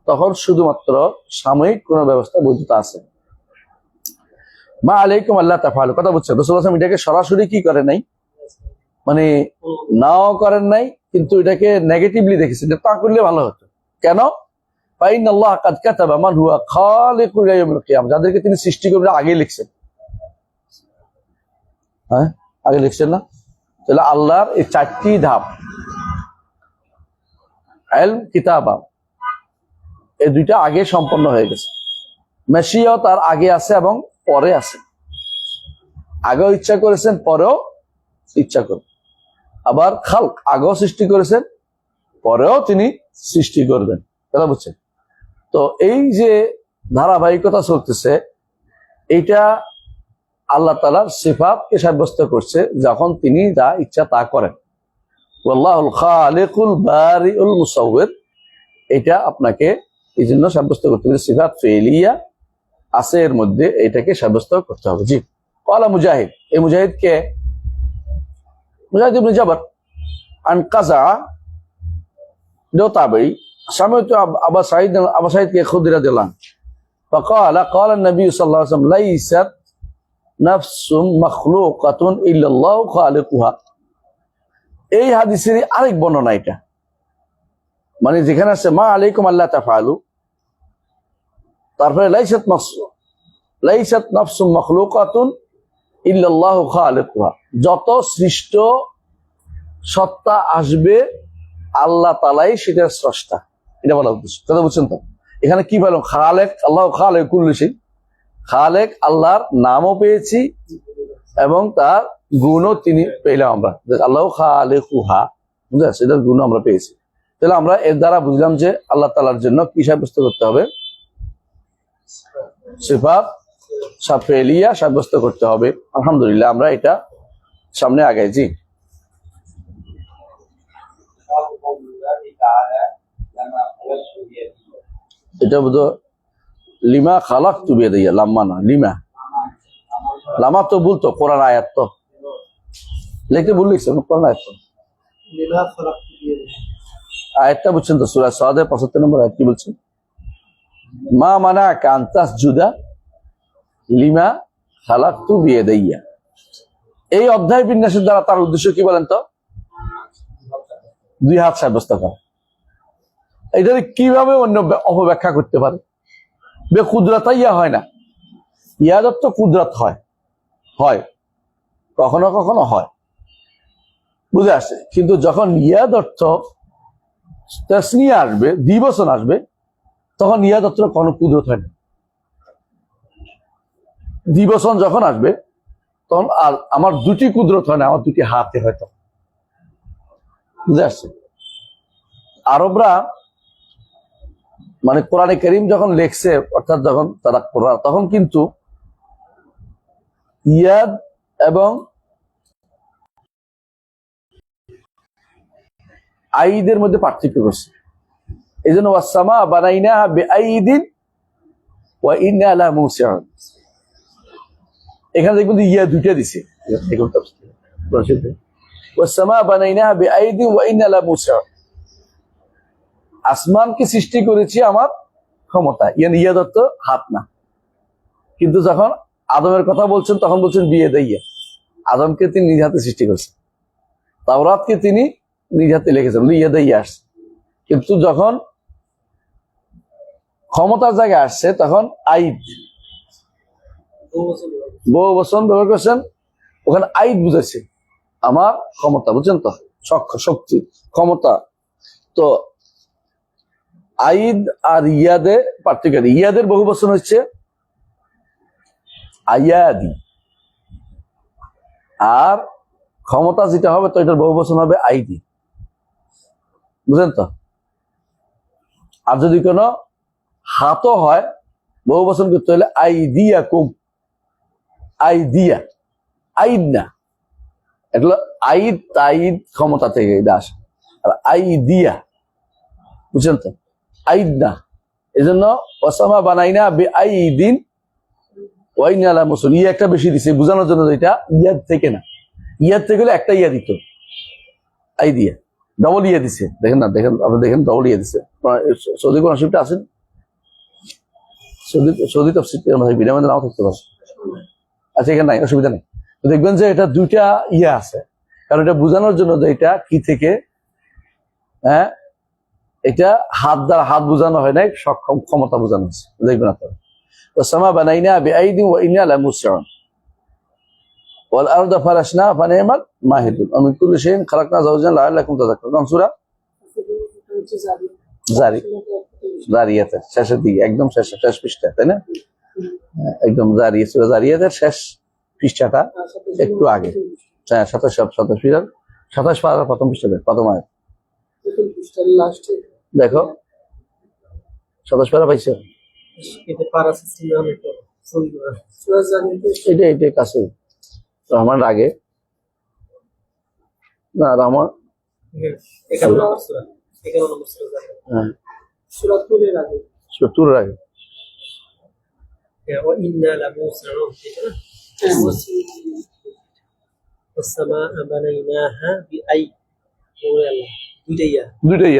তখন শুধুমাত্র সাময়িক কোন ব্যবস্থা বৈধতা আছে। মা আলাইকুম আল্লাহ তাফআলু, কথা বুঝছেন? রাসূলুল্লাহ সাল্লাল্লাহু আলাইহি ওয়াসাল্লাম এটাকে সরাসরি কি করে নাই, মানে নাও করেন নাই, কিন্তু এটাকে নেগেটিভলি দেখেছেন, তা করলে ভালো হতো। কেন? ফাইনাল্লাহ কাদ কাতাবা মান হুয়া খালিকুল ইয়াউমিল কিয়ামah, যাদেরকে তিনি সৃষ্টি করবেন আগে লিখছেন। হ্যাঁ, আগে লিখছেন না? তাহলে আল্লাহর এই 4টি ধাপ, ইলম, কিতাবা, এই দুইটা আগে সম্পন্ন হয়ে গেছে। মেশিয়াও তার আগে আছে এবং পরে আছে। আগেও ইচ্ছা করেছেন, পরেও ইচ্ছা করেন। আবার খালক, আগেও সৃষ্টি করেছেন, পরেও তিনি সৃষ্টি করবেন। কথা বুঝছেন? তো এই যে ধারাবাহিকতা চলতেছে, এইটা আল্লাহ তাআলার সিফাতকে সাব্যস্ত করছে, যখন তিনি যা ইচ্ছা তা করেন। ওয়াল্লাহুল খালিকুল বারিউল মুসাউবির, এটা আপনাকে এই জন্য সাব্যস্ত করতে হবে। সিফাত ফেলিয়া আছে এর মধ্যে, এটাকে সাব্যস্ত করতে হবে। জি, ক্বালা মুজাহিদ, এই মুজাহিদ কে? মুজাহিদ ইবনে জাবর আন কাযা, এটাও তাবেঈ। সামি'তু আবা সাঈদ কে খুদরি রাদিয়াল্লাহু আনহু فقال قال النبي صلى الله عليه وسلم ليست نفس مخلوقة إلا الله خالقها। এই হাদিসের আরেক বর্ণনা এটা, মানে যেখানে আছে মা আলাইকুম আল্লাহ তাফআলু, তারপরে লাইসাত নাফসুম মাখলুকাতুন ইল্লাল্লাহু খালিকুহা, যত সৃষ্ট সত্তা আসবে আল্লাহ তাআলাই সেটার স্রষ্টা, এটা বলা উদ্দেশ্য। কথা বুঝছেন তো? এখানে কি বললাম? খালেক, আল্লাহ খালেক কুল্লি শাই, খালেক আল্লাহর নামও পেয়েছি এবং তার গুণও তিনি পেলাম আমরা, আল্লাহ খালেকুহা, বুঝলেন? সেটার গুণ আমরা পেয়েছি। তাহলে আমরা এর দ্বারা বুঝলাম যে আল্লাহ তাআলার জন্য কি সাব্যস্ত করতে হবে? সিফাত সাফেলিয়া সাব্যস্ত করতে হবে। আলহামদুলিল্লাহ, আমরা এটা সামনে আগাই। জি, باب قول الله تعالى لما خلقت بيدي এটা বোধ লিমা খালাকতু বিয়াদিয়া, লাম্মা না লিমা। লামা তো বলতো কোরআন আয়াত, তো লিখতে ভুল লিখছে, কোরআন আয়াত তো। লিমা খালাকতু বিয়াদি, আয়াতটা বুঝছেন তো? সূরা সাদের 75 নম্বর আয়াত কি বলছে? মা মানাকা আন তাসজুদা লিমা খালাকতু বিয়াদিয়া। এই অধ্যায় বিন্যাসের দ্বারা তার উদ্দেশ্য কি বলেন তো? 2 হাত সাব্যস্ত করা। এটাকে কিভাবে অন্য অপব্যাখ্যা করতে পারে? বেকুদরত ইয়া হয় না, ইয়াদত তো কুদরত হয়, হয় কখনো কখনো হয়, বুঝে আসে। কিন্তু যখন ইয়াদ অর্থ তাসনিয়া আসবে, দ্বিবচন আসবে, তখন ইয়াদ অর্থ কোনো কুদরত হয় না। দ্বিবচন যখন আসবে তখন আর আমার 2টি কুদরত হয় না, আমার 2টি হাতে হয়তো, বুঝে আসছে। আরবরা মানে কোরআনে কারীম যখন লেখছে, অর্থাৎ যখন তারা কোরআন, তখন কিন্তু ইয়াদ এবং আইদের মধ্যে পার্থক্য করছে। এই জন্য ওয়াসসামা বানাইনাহা বিআইদিন ওয়া ইন্না লা মুসিউন, এখানে দেখবেন ইয়া 2টা দিছে। দেখুন তাফসীরে ওয়াসসামা বানাইনাহা বিআইদিন ওয়া ইন্না লা মুসিউন, আসমানকে সৃষ্টি করেছি আমার ক্ষমতা, ইয়াদ অর্থ হাত না। কিন্তু যখন আদমের কথা বলছেন তখন বলছেন বিয়াদিয়া, আদমকে তিনি নিজ হাতে সৃষ্টি করেছেন, তাওরাতকে তিনি নিজ হাতে লিখেছেন, ইয়াদিয়া আসছে। কিন্তু যখন ক্ষমতার জায়গায় আসছে তখন আইদ, বহু বচন ব্যবহার করছেন, ওখানে আইদ বুঝাচ্ছে আমার ক্ষমতা, বুঝছেন তো? শক্তি, ক্ষমতা। তো আইদ আর ইয়াদে পার্থক্য। ইয়াদের বহু বচন হচ্ছে আয়াদি, আর ক্ষমতা যেটা হবে তো এটার বহু বচন হবে আইদি, বুঝলেন তো? আর যদি কোনো হাতও হয়, বহু বচন করতে হলে আইদিয়া কুম, আইদিয়া, আইদ না, এগুলো আইদ তাইদ ক্ষমতা থেকে এটা আসে, আর আইদিয়া, বুঝছেন তো? আইদ না। এই জন্য ওয়াসামা বানাইনা বিআইদিন ওয়া ইন্না লা মুসিউন, ইয়া একটা বেশি দিছে বোঝানোর জন্য, এটা ইয়াদ থেকে না, ইয়াদ থেকে হলে একটা ইয়া দিত, আইদিয়া, ডবল ইয়া দিছে। দেখেন না, দেখেন আপনি দেখেন, ডবল ইয়া দিছে। সৌদি কোরআন শরীফটা আছেন, সৌদি তফসির বিনামূল্যে নাও থাকতে পারে। আচ্ছা, এখানে নাই, অসুবিধা নেই। তো দেখবেন যে এটা দুইটা ইয়ে আছে, কারণ এটা বোঝানোর জন্য যে এটা কি থেকে, হ্যাঁ, এটা হাত দ্বারা হাত বোঝানো হয় নাই, সক্ষম ক্ষমতা বোঝানো হচ্ছে। দেখবেন আপনারা ওয়াসামা বানাইনা বিআইদিন ওয়া ইন্না লামুসিউন ওয়াল আরদা ফারাশনা ফানি'মাল মাহিদুন ওয়া মিন কুল্লি শাইইন খালাকনা যাওজান লাআল্লাকুম তাযাক্কারুন। সূরা জারিয়াতের শেষের দিকে, একদম শেষ পৃষ্ঠা, তাই না? একদম জারিয়াত, সূরা জারিয়াতের শেষ পৃষ্ঠাটা একটু আগে, হ্যাঁ, 27 পৃষ্ঠা, 27 পারা প্রথম পৃষ্ঠাতে প্রথম আয়াত দেখো, 27 পারা পাইছো? এটা কাছে রহমান আগে না, রহমান হ্যাঁ, সূরার আগে। দুইটাই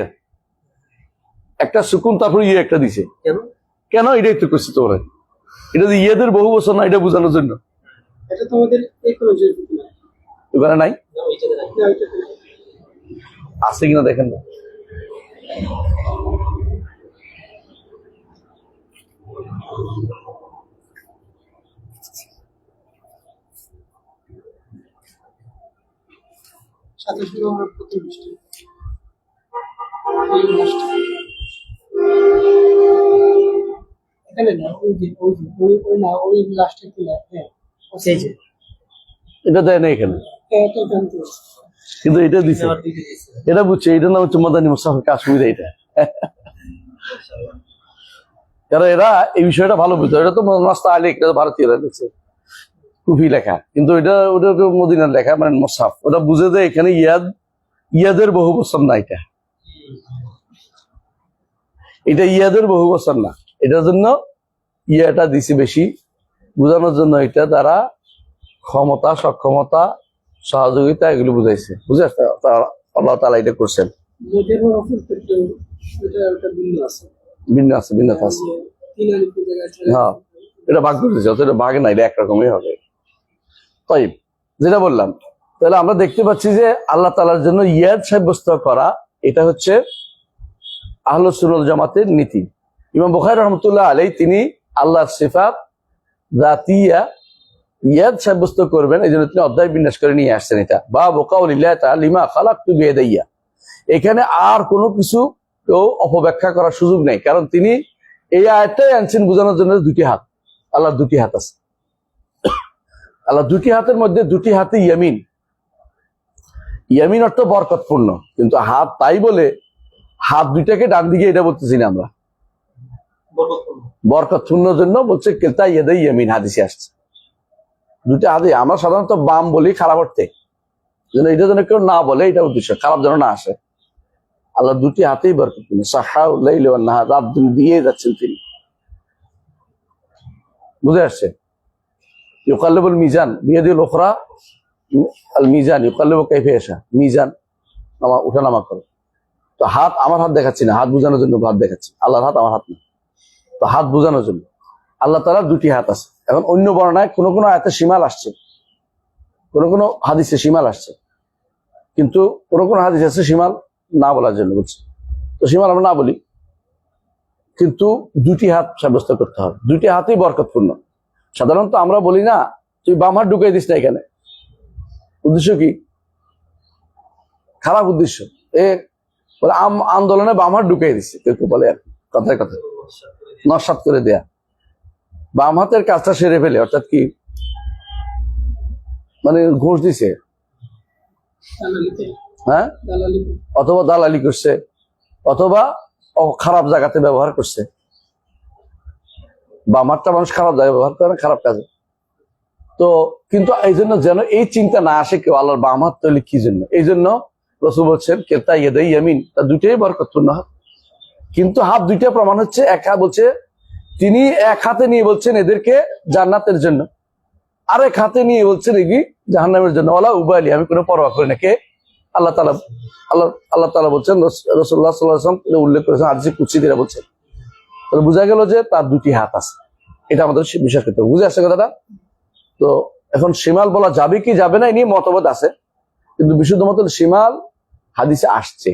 একটা সুকুন, তারপর ইয়ে একটা দিছে। কেন? এটাই তো করছে তোমরা, এটা যে ইয়েদের বহু বছর না, এটা বোঝানোর জন্য। এখানে নাই, আছে কিনা দেখেন না। এটা দেয় না এখানে, কিন্তু এটা দিছে, এটা বুঝছে। এটা না হচ্ছে মাদানী মুসাফির কাশ্মীর, এটা কারণ এরা এই বিষয়টা ভালো বুঝতো। এটা তো নাস্তা আলী, এটা ভারতীয়রা লিখছে, কুফি লেখা, কিন্তু ওটা তো মদিনার লেখা, মানে মুসাফ। ওটা বুঝে যে এখানে ইয়াদের বহু বছর না, এটা ইয়াদের বহু বছর না, এটার জন্য ইয়াটা দিছে বেশি বোঝানোর জন্য। এটা তারা ক্ষমতা, সক্ষমতা, সহযোগিতা এগুলো বুঝাইছে, বুঝে আসছে। আল্লাহ তাআলা এটা করছেন। ভিন্নতা আছে, হ্যাঁ, এটা ভাগ করতেছে, এটা ভাগ না, এটা একরকমই হবে। তাই যেটা বললাম, তাহলে আমরা দেখতে পাচ্ছি যে আল্লাহ তাআলার জন্য ইয়াদ সাব্যস্ত করা, এটা হচ্ছে আহলুস সুন্নাহ ওয়াল জামাতের নীতি। ইমাম বুখারী রাহমাতুল্লাহ আলাইহি তিনি আল্লাহর সিফাত যাতিয়া ইয়াদ সাব্যস্ত করবেন, এই জন্য তিনি অধ্যায় বিন্যাস করে নিয়ে আসছেন। এটা বাবু কাউলিল্লাহি তাআলা লিমা খালাকতু বিয়াদাইয়া, এখানে আর কোনো কিছু কেউ অপব্যাখ্যা করার সুযোগ নেই, কারণ তিনি এই আয়াতটাই আনছেন বোঝানোর জন্য দুটি হাত। আল্লাহর দুটি হাত আছে, আল্লাহ দুটি হাতের মধ্যে দুটি হাতে ইয়ামিন। ইয়ামিন অর্থ বরকতপূর্ণ, কিন্তু হাত, তাই বলে হাত দুইটাকে ডান দিকে এটা বলতেছি না আমরা, বরকতপূর্ণ জন্য বলছে কেলতা ইয়াদাই ইয়ামিন, হাদিসে আসছে দুইটা হাতে। আমরা সাধারণত বাম বলি খারাপ অর্থে, এটা যেন কেউ না বলে, এটা উদ্দেশ্য, খারাপ যেন না আসে। আল্লাহ দুটি হাতেই বরকতপূর্ণ, সাহাউল লাইল ওয়ান নাহার, রাত দিন দিয়ে যাচ্ছেন তিনি, বুঝে আসছে। ইউকাল্লিবুল মিজান বিয়াদিল উখরা আল মিজান ইউকাল্লিবু কাইফা ইয়াশা, মিজান নামা উঠানামা করে। তো হাত, আমার হাত দেখাচ্ছি না, হাত বোঝানোর জন্য হাত দেখাচ্ছি, আল্লাহর হাত আমার হাত না, তো হাত বোঝানোর জন্য। আল্লাহ তাআলার দুটি হাত আছে। এখন অন্য বর্ণনায় কোনো কোনো আয়াতে শিমাল আসছে, কোনো কোনো হাদিসে শিমাল আসছে, কিন্তু কোনো কোনো হাদিস আছে শিমাল না বলার জন্য বলছে। তো শিমাল আমরা না বলি, কিন্তু দুটি হাত সাব্যস্ত করতে হবে, দুটি হাতই বরকতপূর্ণ। সাধারণত আমরা বলি না, তুই বাম হাত ঢুকিয়ে দিস না এখানে, উদ্দেশ্য কি? খারাপ উদ্দেশ্য। বলে আন্দোলনে বাম হাত ঢুকিয়ে দিচ্ছে, কেউ কেউ বলে আর কথায় কথায় নস্বাত করে দেয়া, বাম হাতের কাজটা সেরে ফেলে, অর্থাৎ কি মানে ঘুষ দিছে, হ্যাঁ, অথবা দালালি করছে, অথবা খারাপ জায়গাতে ব্যবহার করছে। বাম হাতটা মানুষ খারাপ জায়গায় ব্যবহার করে, খারাপ কাজে। তো কিন্তু এই জন্য যেন এই চিন্তা না আসে কেউ, আল্লাহর বাম হাত তৈরি কি জন্য, এই জন্য রাসূল বলছেন কেলতা ইয়াদাই ইয়ামিন, তা দুইটাই বরকতপূর্ণ হাত। কিন্তু হাত দুইটা প্রমাণ হচ্ছে, এক হাত বলছে তিনি এক হাতে নিয়ে বলছেন এদেরকে জান্নাতের জন্য, আরেক হাতে নিয়ে বলছেন এগি জাহান্নামের জন্য। ওয়ালা উবালি, আমি কোনো পরোয়া করি না। কে? আল্লাহ তাআলা। আল্লাহ তাআলা বলছেন, রাসূলুল্লাহ সাল্লাল্লাহু আলাইহি ওয়াসাল্লাম উল্লেখ করেছেন, হাদিসে কুদসি দিয়ে বলছেন তাহলে বোঝা গেল যে তার দুটি হাত আছে, এটা আমাদের বিশ্বাস করতে হবে। বুঝে আসছে কথাটা? তো এখন শিমাল বলা যাবে কি যাবে না এ নিয়ে মতভেদ আছে, কিন্তু বিশুদ্ধ মত শিমাল হাদিসে আসছে,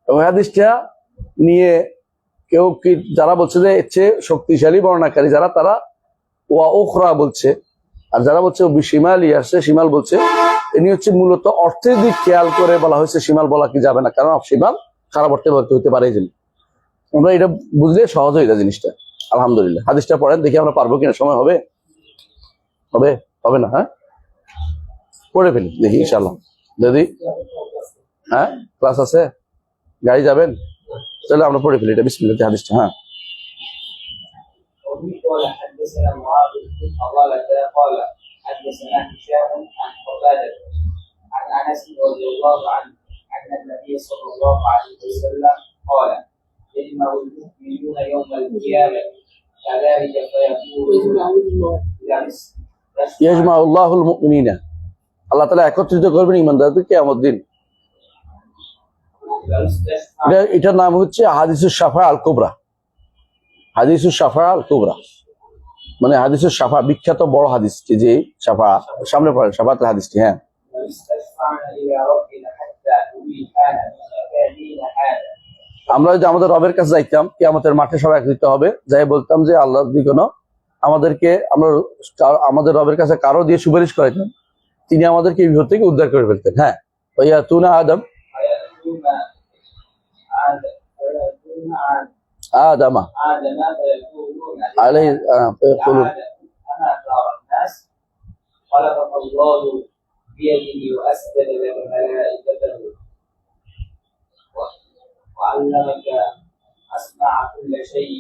এবং হাদিসটা নিয়ে কেউ কি যারা বলছে যে এর চেয়ে শক্তিশালী বর্ণাকারী যারা, তারা ওয়া ওখরা বলছে, আর যারা বলছে শিমালই আসছে, শিমাল বলছে ইনি হচ্ছে মূলত অর্থের দিক খেয়াল করে বলা হয়েছে শিমাল বলা কি যাবে না, কারণ শিমাল খারাপ অর্থে হতে পারে। এই জন্য আমরা এটা বুঝলে সহজ হয়ে যায় জিনিসটা। আলহামদুলিল্লাহ, হাদিসটা পড়েন দেখি আমরা পারবো কিনা, সময় হবে হবে হবে না? হ্যাঁ, পড়ে ফেলি দেখি ইনশাল্লাহ। যদি হ্যাঁ ক্লাস আছে, গাড়ি যাবেন, তাহলে আমরা পড়ে ফেলি এটা বিসমিল্লাহ হাদিসটা। হ্যাঁ, وفي قال حدثنا معاذ بن فضالة قال حدثنا هشام عن قتادة عن انس رضي الله عنه ان النبي صلى الله عليه وسلم قال يجمع المؤمنون يوم القيامة كذلك فيقول ইয়াজমাউল্লাহুল মুমিনিনা, আল্লাহ তাআলা একত্রিত করবেন ঈমানদারদের কিয়ামত দিন। এটার নাম হচ্ছে হাদিসুস শাফা আল কুবরা। হাদিসুস শাফা আল কুবরা মানে হাদিসুস শাফা, বিখ্যাত বড় হাদিস, যে শাফা সামনে পড়েন শাফাতের হাদিসটি। হ্যাঁ, আমরা যদি আমাদের রবের কাছে যাইতাম কিয়ামতের মাঠে সবাই একত্রিত হবে, যাই বলতাম যে আল্লাহ কোনো আমাদেরকে, আমরা আমাদের রবের কাছে কারো দিয়ে সুপারিশ করাইতাম, তিনি আমাদেরকে এই বিপদ থেকে উদ্ধার করে ফেলতেন। হ্যাঁ, ভাইয়া তুনা আদম আদামা আলাইহি فيقولون خلقك الله بيده وأسجد لك ملائكته وعلمك أسمع كل شيء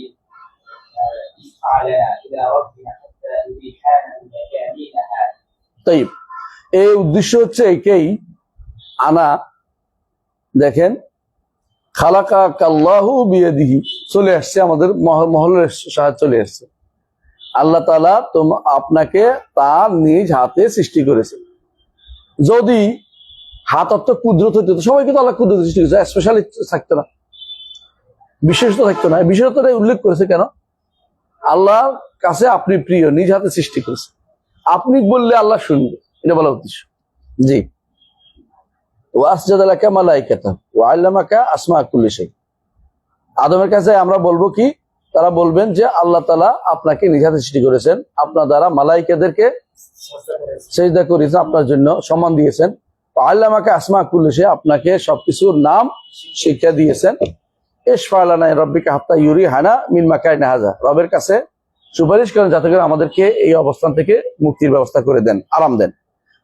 اشفع لنا إلى ربنا حتى يريحنا من مكاننا هذا. طيب, এই উদ্দেশ্য হচ্ছে একেই আনা, দেখেন খালাকা কাল্লাহু বিয়াদিহি চলে আসছে, আমাদের মহলের সাহায্য চলে আসছে। আল্লাহ তাআলা আপনাকে তার নিজ হাতে সৃষ্টি করেছে। যদি হাত অর্থ কুদরত হইতো, সবাইকে তো আল্লাহ কুদরত সৃষ্টি করেছে, স্পেশালি থাকতো না, বিশেষত থাকতো না। বিশেষতটা উল্লেখ করেছে কেন? আল্লাহর কাছে আপনি প্রিয়, নিজ হাতে সৃষ্টি করেছে, আপনি বললে আল্লাহ শুনবে, এটা বলা উদ্দেশ্য। জি, ওয়াসজাদা লাকা মালাইকাতা ওয়া আল্লামাকা আসমা কুল্লি শাই। আদমের কাছে আমরা বলবো কি? তারা বলবেন যে আল্লাহ তাআলা আপনাকে নিজ হাতে সৃষ্টি করেছেন, আপনার দ্বারা মালাইকাদেরকে সিজদা করিয়েছেন, আপনার জন্য সম্মান দিয়েছেন। ওয়া আল্লামাকা আসমা কুল্লি শাই, আপনাকে সবকিছুর নাম শিক্ষা দিয়েছেন। ইশফা লানা রাব্বিকা হাত্তা ইউরিহানা মিন মাকাইনা হাযা, রবের কাছে সুপারিশ করেন যাতে করে আমাদেরকে এই অবস্থান থেকে মুক্তির ব্যবস্থা করে দেন, আরাম দেন।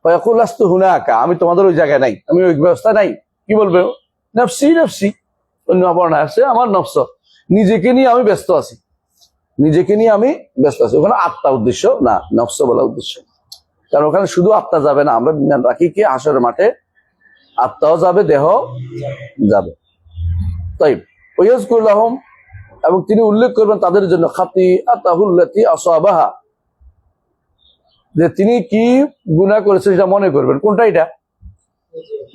ফায়াকুলাস্তু হুনাকা, আমি তোমাদের ওই জায়গায় নাই, আমি ওই ব্যবস্থা নাই। কি বলবে? নফসি নফসি, অন্য অপর্ণা আছে, আমার নফস, নিজেকে নিয়ে আমি ব্যস্ত আছি, নিজেকে নিয়ে আমি ব্যস্ত আছি। ওখানে আত্মা উদ্দেশ্য না, নফস বলা উদ্দেশ্য। কারণ ওখানে শুধু আত্মা যাবে না, আমরা রাখি কি হাসরের মাঠে আত্মাও যাবে, দেহ যাবে। তাই ওয়াজকুর লাহুম, এবং তিনি উল্লেখ করবেন তাদের জন্য খাতিআতাহুল্লাতি আসাবাহা, যে তিনি কি গুনাহ করেছেন সেটা মনে করবেন। কোনটা? এটা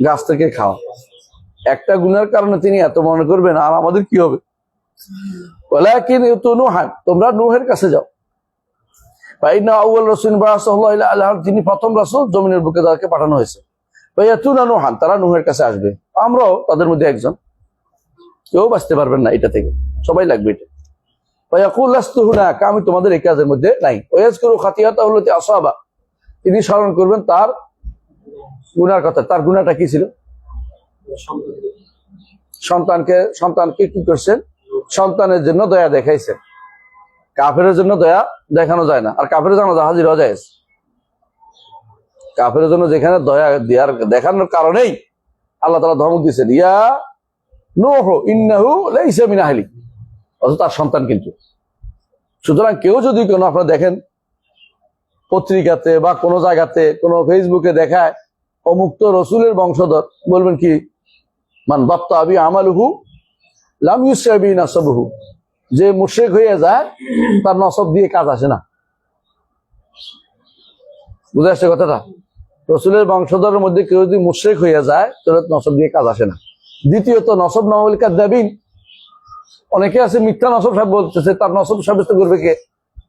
গাছ থেকে খাওয়া। একটা গুনার কারণে তিনি এত মনে করবেন, আর আমাদের কি হবে? ওয়ালাকিন ইউতুনুহান, তোমরা নূহের কাছে যাও। ফাইন্না আউয়াল রাসূল বারাসাল্লাহু আলাইহি, তিনি প্রথম রাসূল জমিনের বুকে তাদেরকে পাঠানো হয়েছে। ফায়াতুনা নূহান, তারা নূহের কাছে আসবে, আমরাও তাদের মধ্যে একজন। কেউ বাঁচতে পারবেন না এটা থেকে, সবাই লাগবে এটা। ফায়াকুল লাস্তু হুনাকা, আমি তোমাদের এই কাজের মধ্যে নাই। ওয়াজকুরু খাতিআতাহুল্লাতি আসাবা, তিনি স্মরণ করবেন তার গুনার কথা। তার গুনাহটা কি ছিল? সন্তানকে কি করছেন? সন্তানের জন্য দয়া দেখাইছেন। কাফেরের জন্য দয়া দেখানো যায় না, আর কাফেরের জন্য হাজির হওয়া যায়। কাফেরের জন্য যেখানে দয়া দেখানোর কারণেই আল্লাহ তাআলা ধমক দিয়েছেন, ইয়া নূহ ইন্নাহু লাইসা মিন আহলিক, অথচ তার সন্তান কিন্তু। সুতরাং কেউ যদি কোনো, আপনারা দেখেন পত্রিকাতে বা কোনো জায়গাতে, কোনো ফেসবুকে দেখায় অমুক তো রসুলের বংশধর, বলবেন কি? মান বাত্তা আবি আমালুহু লাম ইউসরাবি নাসাবুহু, যে মুশরিক হয়ে যায় তার নসব দিয়ে কাজ আসে না। বুঝে আসছে কথাটা? রসুলের বংশধরের মধ্যে কেউ যদি মুশরিক হয়ে যায় তাহলে নসব দিয়ে কাজ আসে না। দ্বিতীয়ত নসব নামাল কাযযাবিন, অনেকে আছে মিথ্যা নসব বলতেছে, তার নসব সাব্যস্ত করবে কে,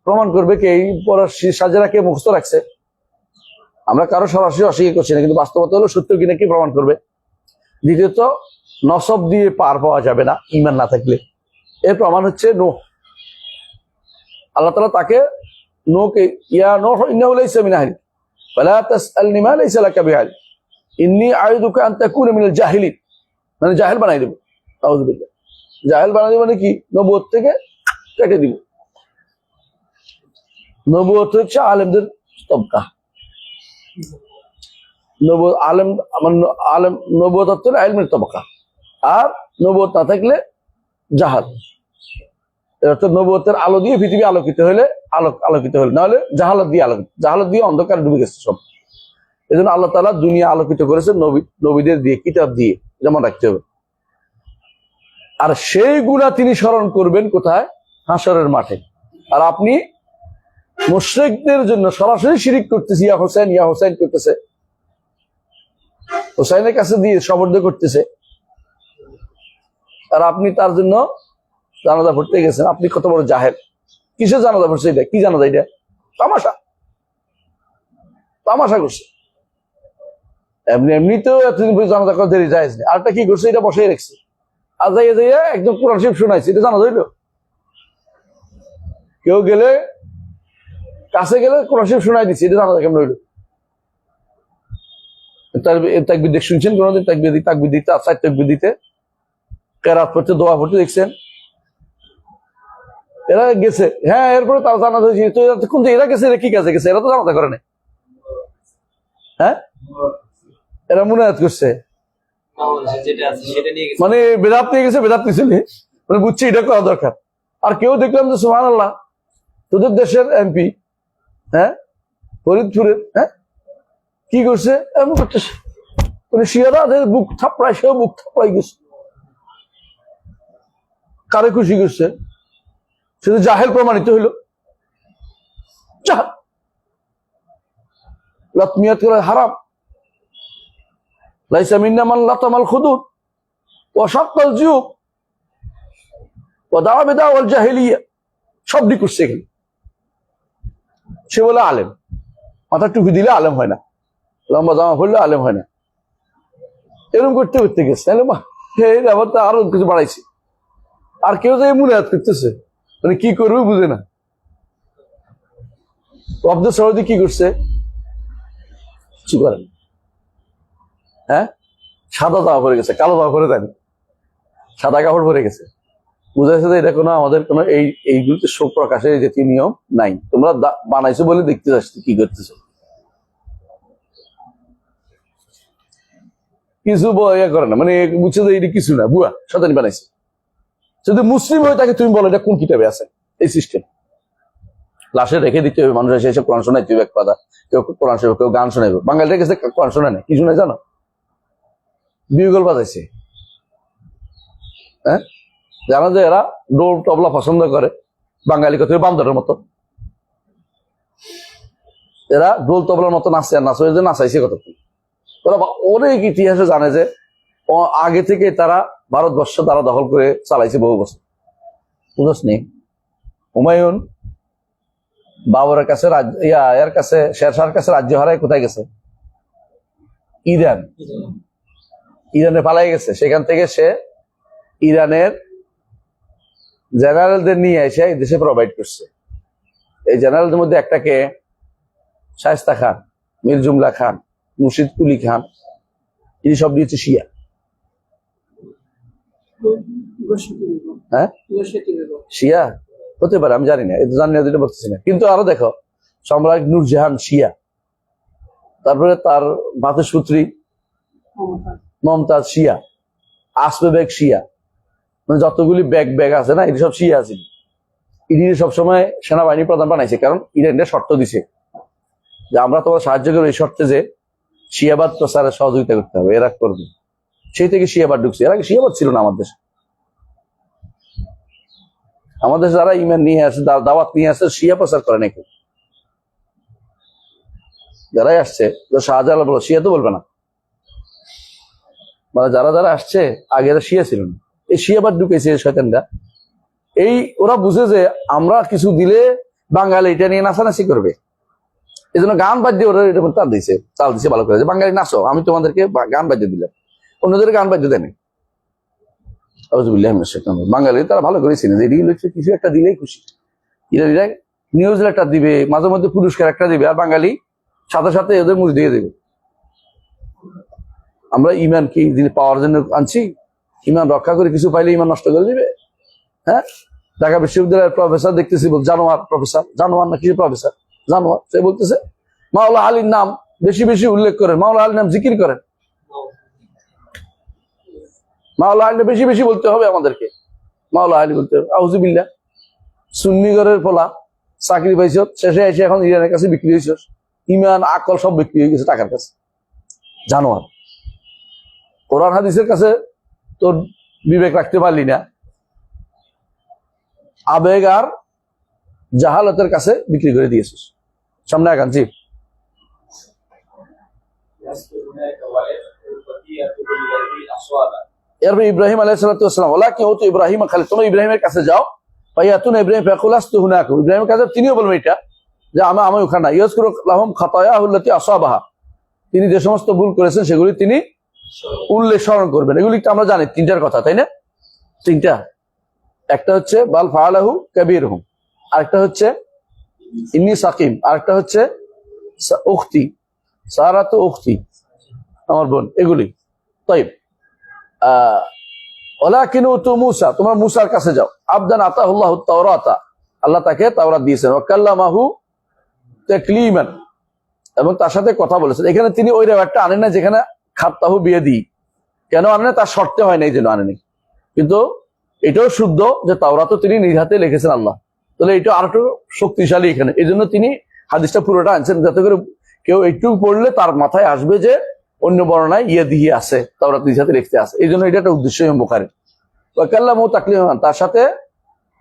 প্রমাণ করবে কে, এই পড়ার সাজেরা কে মুখস্থ রাখছে। আমরা কারো সরাসরি অস্বীকার করছি না, কিন্তু বাস্তবতা হলো সত্য কিনা কি প্রমাণ করবে। দ্বিতীয়ত, নসব দিয়ে পার পাওয়া যাবে না ঈমান না থাকলে। এর প্রমাণ হচ্ছে নূহ। আল্লাহ তাআলা তাকে নূহকে, ইয়া নূহ ইন্নাহু লাইসা মিন আহলিক ফালা তাসআলনি মা লাইসা লাকা বিইলম ইন্নী আইযুকা আন তাকুনা মিনাল জাহিলিন, মানে জাহেল বানাই দেব। আউযুবিল্লাহ। জাহেল বানাই দেব মানে কি, নবুয়ত থেকে কেটে দিব। নবুয়ত হচ্ছে আলেমদের তবকা। আলেম নবুয়ত হচ্ছে ইলমের তবকা, আর নবুয়ত না থাকলে জাহাল। অর্থাৎ নবুয়তের আলো দিয়ে পৃথিবী আলোকিত হলে আলোকিত হলে, নাহলে জাহালত দিয়ে আলোকিত, জাহালত দিয়ে অন্ধকারে ডুবে গেছে সব। এই জন্য আল্লাহ তাআলা দুনিয়া আলোকিত করেছে নবীদের দিয়ে, কিতাব দিয়ে, যেমন রাখতে হবে। আর সেই গুনাহ তিনি স্মরণ করবেন কোথায়? হাসরের মাঠে। আর আপনি মুশরিকদের জন্য সরাসরি শিরিক করতেছে, ইয়া হোসেন করতেছে, হোসেনের কাছে দিয়ে সমর্থ করতেছে, আর আপনি তার জন্য জানাজা পড়তে গেছেন। আপনি কত বড় জাহেল! কিসের জানাজা পড়ছে এটা? কি জানাজা এটা? তামাশা, তামাশা করছে। এমনিতেও এতদিন পর্যন্ত জানাজা করে দেরি যায় না, আরটা কি করছে, এটা বসাই রাখছে। আর যাইয়া একদম কোরআন শরীফ শোনাইছে, এটা জানাজা হইলো? কেউ গেলে, কাছে গেলে কোরআন শরীফ শোনাই দিচ্ছে, এটা জানাজা কেমন হইলো? তাকবীর দেখ শুনছেন কোনোদিন? তাকবীর দিতে, আসার তাকবীর দিতে, কেরাত পড়তে, দোয়া পড়তে দেখছেন? এরা গেছে, হ্যাঁ, এরপরে তারা জানাজা হয়েছে। তো কোন এরা গেছে, এরা কি কাজে গেছে? এরা তো জানাজা করে নাই। হ্যাঁ, এরা মুনাজাত করছে, মানে বেদাত নিয়ে গেছে, বেদাত নিয়েছিল, মানে বুঝছি এটা করা দরকার। আর কেউ দেখলাম যে সুবহানাল্লাহ, তোদের দেশের এমপি, হ্যাঁ, ফরিদপুরের, হ্যাঁ, কি করছে? এমন করতেছে, মানে শিয়ারা বুক থাপড়ায়, সেও বুক থাপড়াই গেছে। কারে খুশি করছে? শুধু জাহেল প্রমাণিত হইল। জাহেল, লাতমিয়াত করা হারাম। লাইসা মিন্না মান লাতামাল খুদুদ ওয়া শাক্কাল জিউব ওয়া দাআ বিদাওয়াল জাহিলিয়া, সবই করছে এখানে। সে বলে আলেম, মাথা টুপি দিলে আলেম হয় না, লম্বা জামা পড়লে আলেম হয় না। এরকম করতে করতে গেছে, আবার তো আরো কিছু বাড়াইছে। আর কেউ যে মুনাজাত করতেছে, মানে কি করবে বুঝে না। আব্দুল সৌদি কি করছে? কিছু করেন, হ্যাঁ, সাদা জামা পরে গেছে, কালো জামা পরে দেয়নি, সাদা কাপড় পরে গেছে। বুঝাইছে যে এটা কোনো আমাদের কোনো এইগুলোতে শোক প্রকাশের জাতীয় নিয়ম নাই, তোমরা বানাইছো বলে দেখতে যাচ্ছি কি করতেছো। কিছু ইয়ে করে না, মানে বুঝছে যে এটা কিছু না, বুয়া শয়তানি বানাইছে। যদি মুসলিম হয়ে তাকে তুমি বলো এটা কোন কিতাবে আছে, এই সিস্টেম। লাশে রেখে দিতে হবে, মানুষ এসে কোরআন শোনাইতে হবে, এক কথা। কেউ কোরআন শোনাবে, কেউ গান শোনাবে। বাঙালিদের কাছে কোরআন শোনায় না, কি শোনায় জানো? বিউগল বাজাইছে। হ্যাঁ, জানো যে এরা ডোল তবলা পছন্দ করে, বাঙালি কথা বান্দরের মতো। এরা ডোল তবলার মতো নাচে, আর নাচে যে নাচাইছে কতক্ষণ। ওরা অনেক ইতিহাসে জানে যে আগে থেকে তারা ভারতবর্ষ তারা দখল করে চালাইছে বহু বছর। বুঝছ নি? হুমায়ুন বাবরের কাছে এর কাছে, শেরশাহর কাছে রাজ্য হারায় কোথায় গেছে? ইরানে পালাই গেছে। সেখান থেকে সে ইরানের জেনারেলদের নিয়ে এসে এই দেশে প্রোভাইড করছে। এই জেনারেলদের মধ্যে একটাকে শায়েস্তা খান, মীর জুমলা খান, মুর্শিদ কুলি খান, ইনি সব দিয়েছে শিয়া। হ্যাঁ, শিয়া হতে পারে, আমি জানি না, এটা জানি না, যেটা বলতেছি না। কিন্তু আরো দেখো, সম্রাট নূরজাহান শিয়া, তারপরে তার ভাতসপুত্রী মমতাজ শিয়া, আসবে বেগ শিয়া, মানে যতগুলি ব্যাগ আছে না, এটি সব শিয়া আছে। ইনি সবসময় সেনাবাহিনী প্রধান বানাইছে, কারণ ইরানরা শর্ত দিছে যে আমরা তোমার সাহায্য করবো এই শর্তে যে শিয়াবাদ প্রচারে সহযোগিতা করতে হবে, এরা করবে। সেই থেকে শিয়াবাদ ঢুকছে। এর আগে শিয়াবাদ ছিল না আমাদের দেশে। আমাদের যারা ইমান নিয়ে আসে, দাওয়াত নিয়ে আসে, শিয়া প্রচার করে নাকি যারাই আসছে, শাহজালাল বলো, শিয়া তো বলবে না, মানে যারা যারা আসছে আগে এরা শিয়া ছিল না। এই শিয়াবাদ ঢুকেছে শয়তানরা, এই ওরা বুঝে যে আমরা কিছু দিলে বাঙালি এটা নিয়ে নাচানাচি করবে, এই জন্য গান বাদ্য ওরা এটা চাল দিছে ভালো করে যে বাঙালি নাচো, আমি তোমাদেরকে গান বাদ্য দিলাম, অন্যদের গান বাদ্য দেয়নি। বাঙালি তারা ভালো করে চিনে যে রিল হচ্ছে কিছু একটা দিলেই খুশি, নিউজ লেটার দিবে, মাঝে মধ্যে পুরস্কার একটা দিবে, আর বাঙালি সাথে সাথে ওদের মুখ দিয়ে দেবে। আমরা ইমান কি পাওয়ার জন্য আনছি? ইমান রক্ষা করে কিছু পাইলে ইমান নষ্ট করে দিবে? হ্যাঁ, ঢাকা বিশ্ববিদ্যালয়ের প্রফেসর দেখতেছি জানোয়ার প্রফেসর, জানোয়ার না কিছু প্রফেসর জানোয়ার, সে বলতেছে মাওলা আলীর নাম বেশি বেশি উল্লেখ করেন, মাওলা আলীর নাম জিকির করেন, মাওলা আলী বেশি বেশি বলতে হবে আমাদেরকে, মাওলা আলী বলতে হবে। আউযুবিল্লাহ, সুন্নিগরের পোলা চাকরি পাইছ, শেষে এসে এখন ইরানের কাছে বিক্রি হয়েছ, ইমান আকল সব বিক্রি হয়ে গেছে টাকার কাছে। জানোয়ার, কোরআন হাদিসের কাছে তোর বিবেক রাখতে পারলি না, আবেগ আর জাহালতের কাছে বিক্রি করে দিয়েছিস। সামনে আগাচ্ছি। এরপর ইব্রাহিম আলাইহিস সালাম ওলা কেউ তো ইব্রাহিম খালি তোমরা ইব্রাহিমের কাছে যাও, ভাইয়াতুন ইব্রাহিম ফাকুলাস্তু হুনাকু, ইব্রাহিমের কাছে তিনিও বলবেন এটা যে আমি ওখানে না, ইয়াজকুরু লাহুম খাতায়াহুল্লাতি আসাবাহা, তিনি যে সমস্ত ভুল করেছেন সেগুলি তিনি উল্লেখ স্মরণ করবেন। এগুলি আমরা জানি তিনটার কথা, তাই না? তিনটা, একটা হচ্ছে বাল ফাআলাহু কাবীরহুম, আরেকটা হচ্ছে ইন্নী সাকিম, আরেকটা হচ্ছে উখতি সারাতু উখতি, আমার বোন। এগুলি তাইব। ওয়ালাকিন উতু মূসা, তোমরা মূসার কাছে যাও, আবদান আতাহুল্লাহু তাওরাতা, আল্লাহ তাকে তাওরাত দিয়েছেন, ওয়া কাল্লামাহু তাকলিমান, এবং তার সাথে কথা বলেছেন। এখানে তিনি ওই রেওয়ায়তটা আনেন না যেখানে খাত্তাহু বিয়াদি, কেন আনেন? তার শর্তে হয় না, এই জন্য আনেনি। কিন্তু এটাও শুদ্ধ যে তাওরাতও তিনি নিজ হাতে লিখেছেন আল্লাহ, তাহলে এটা আরেকটু শক্তিশালী এখানে, এই জন্য তিনি হাদিসটা পুরোটা আনছেন, যাতে করে কেউ একটু পড়লে তার মাথায় আসবে যে অন্য বর্ণনায় দিয়ে আছে, তাওরাত নিজ হাতে লিখতে আছে, এই জন্য এটা একটা উদ্দেশ্য বুখারীর। ওয়া কাল্লামাহু তাকলিমান, তার সাথে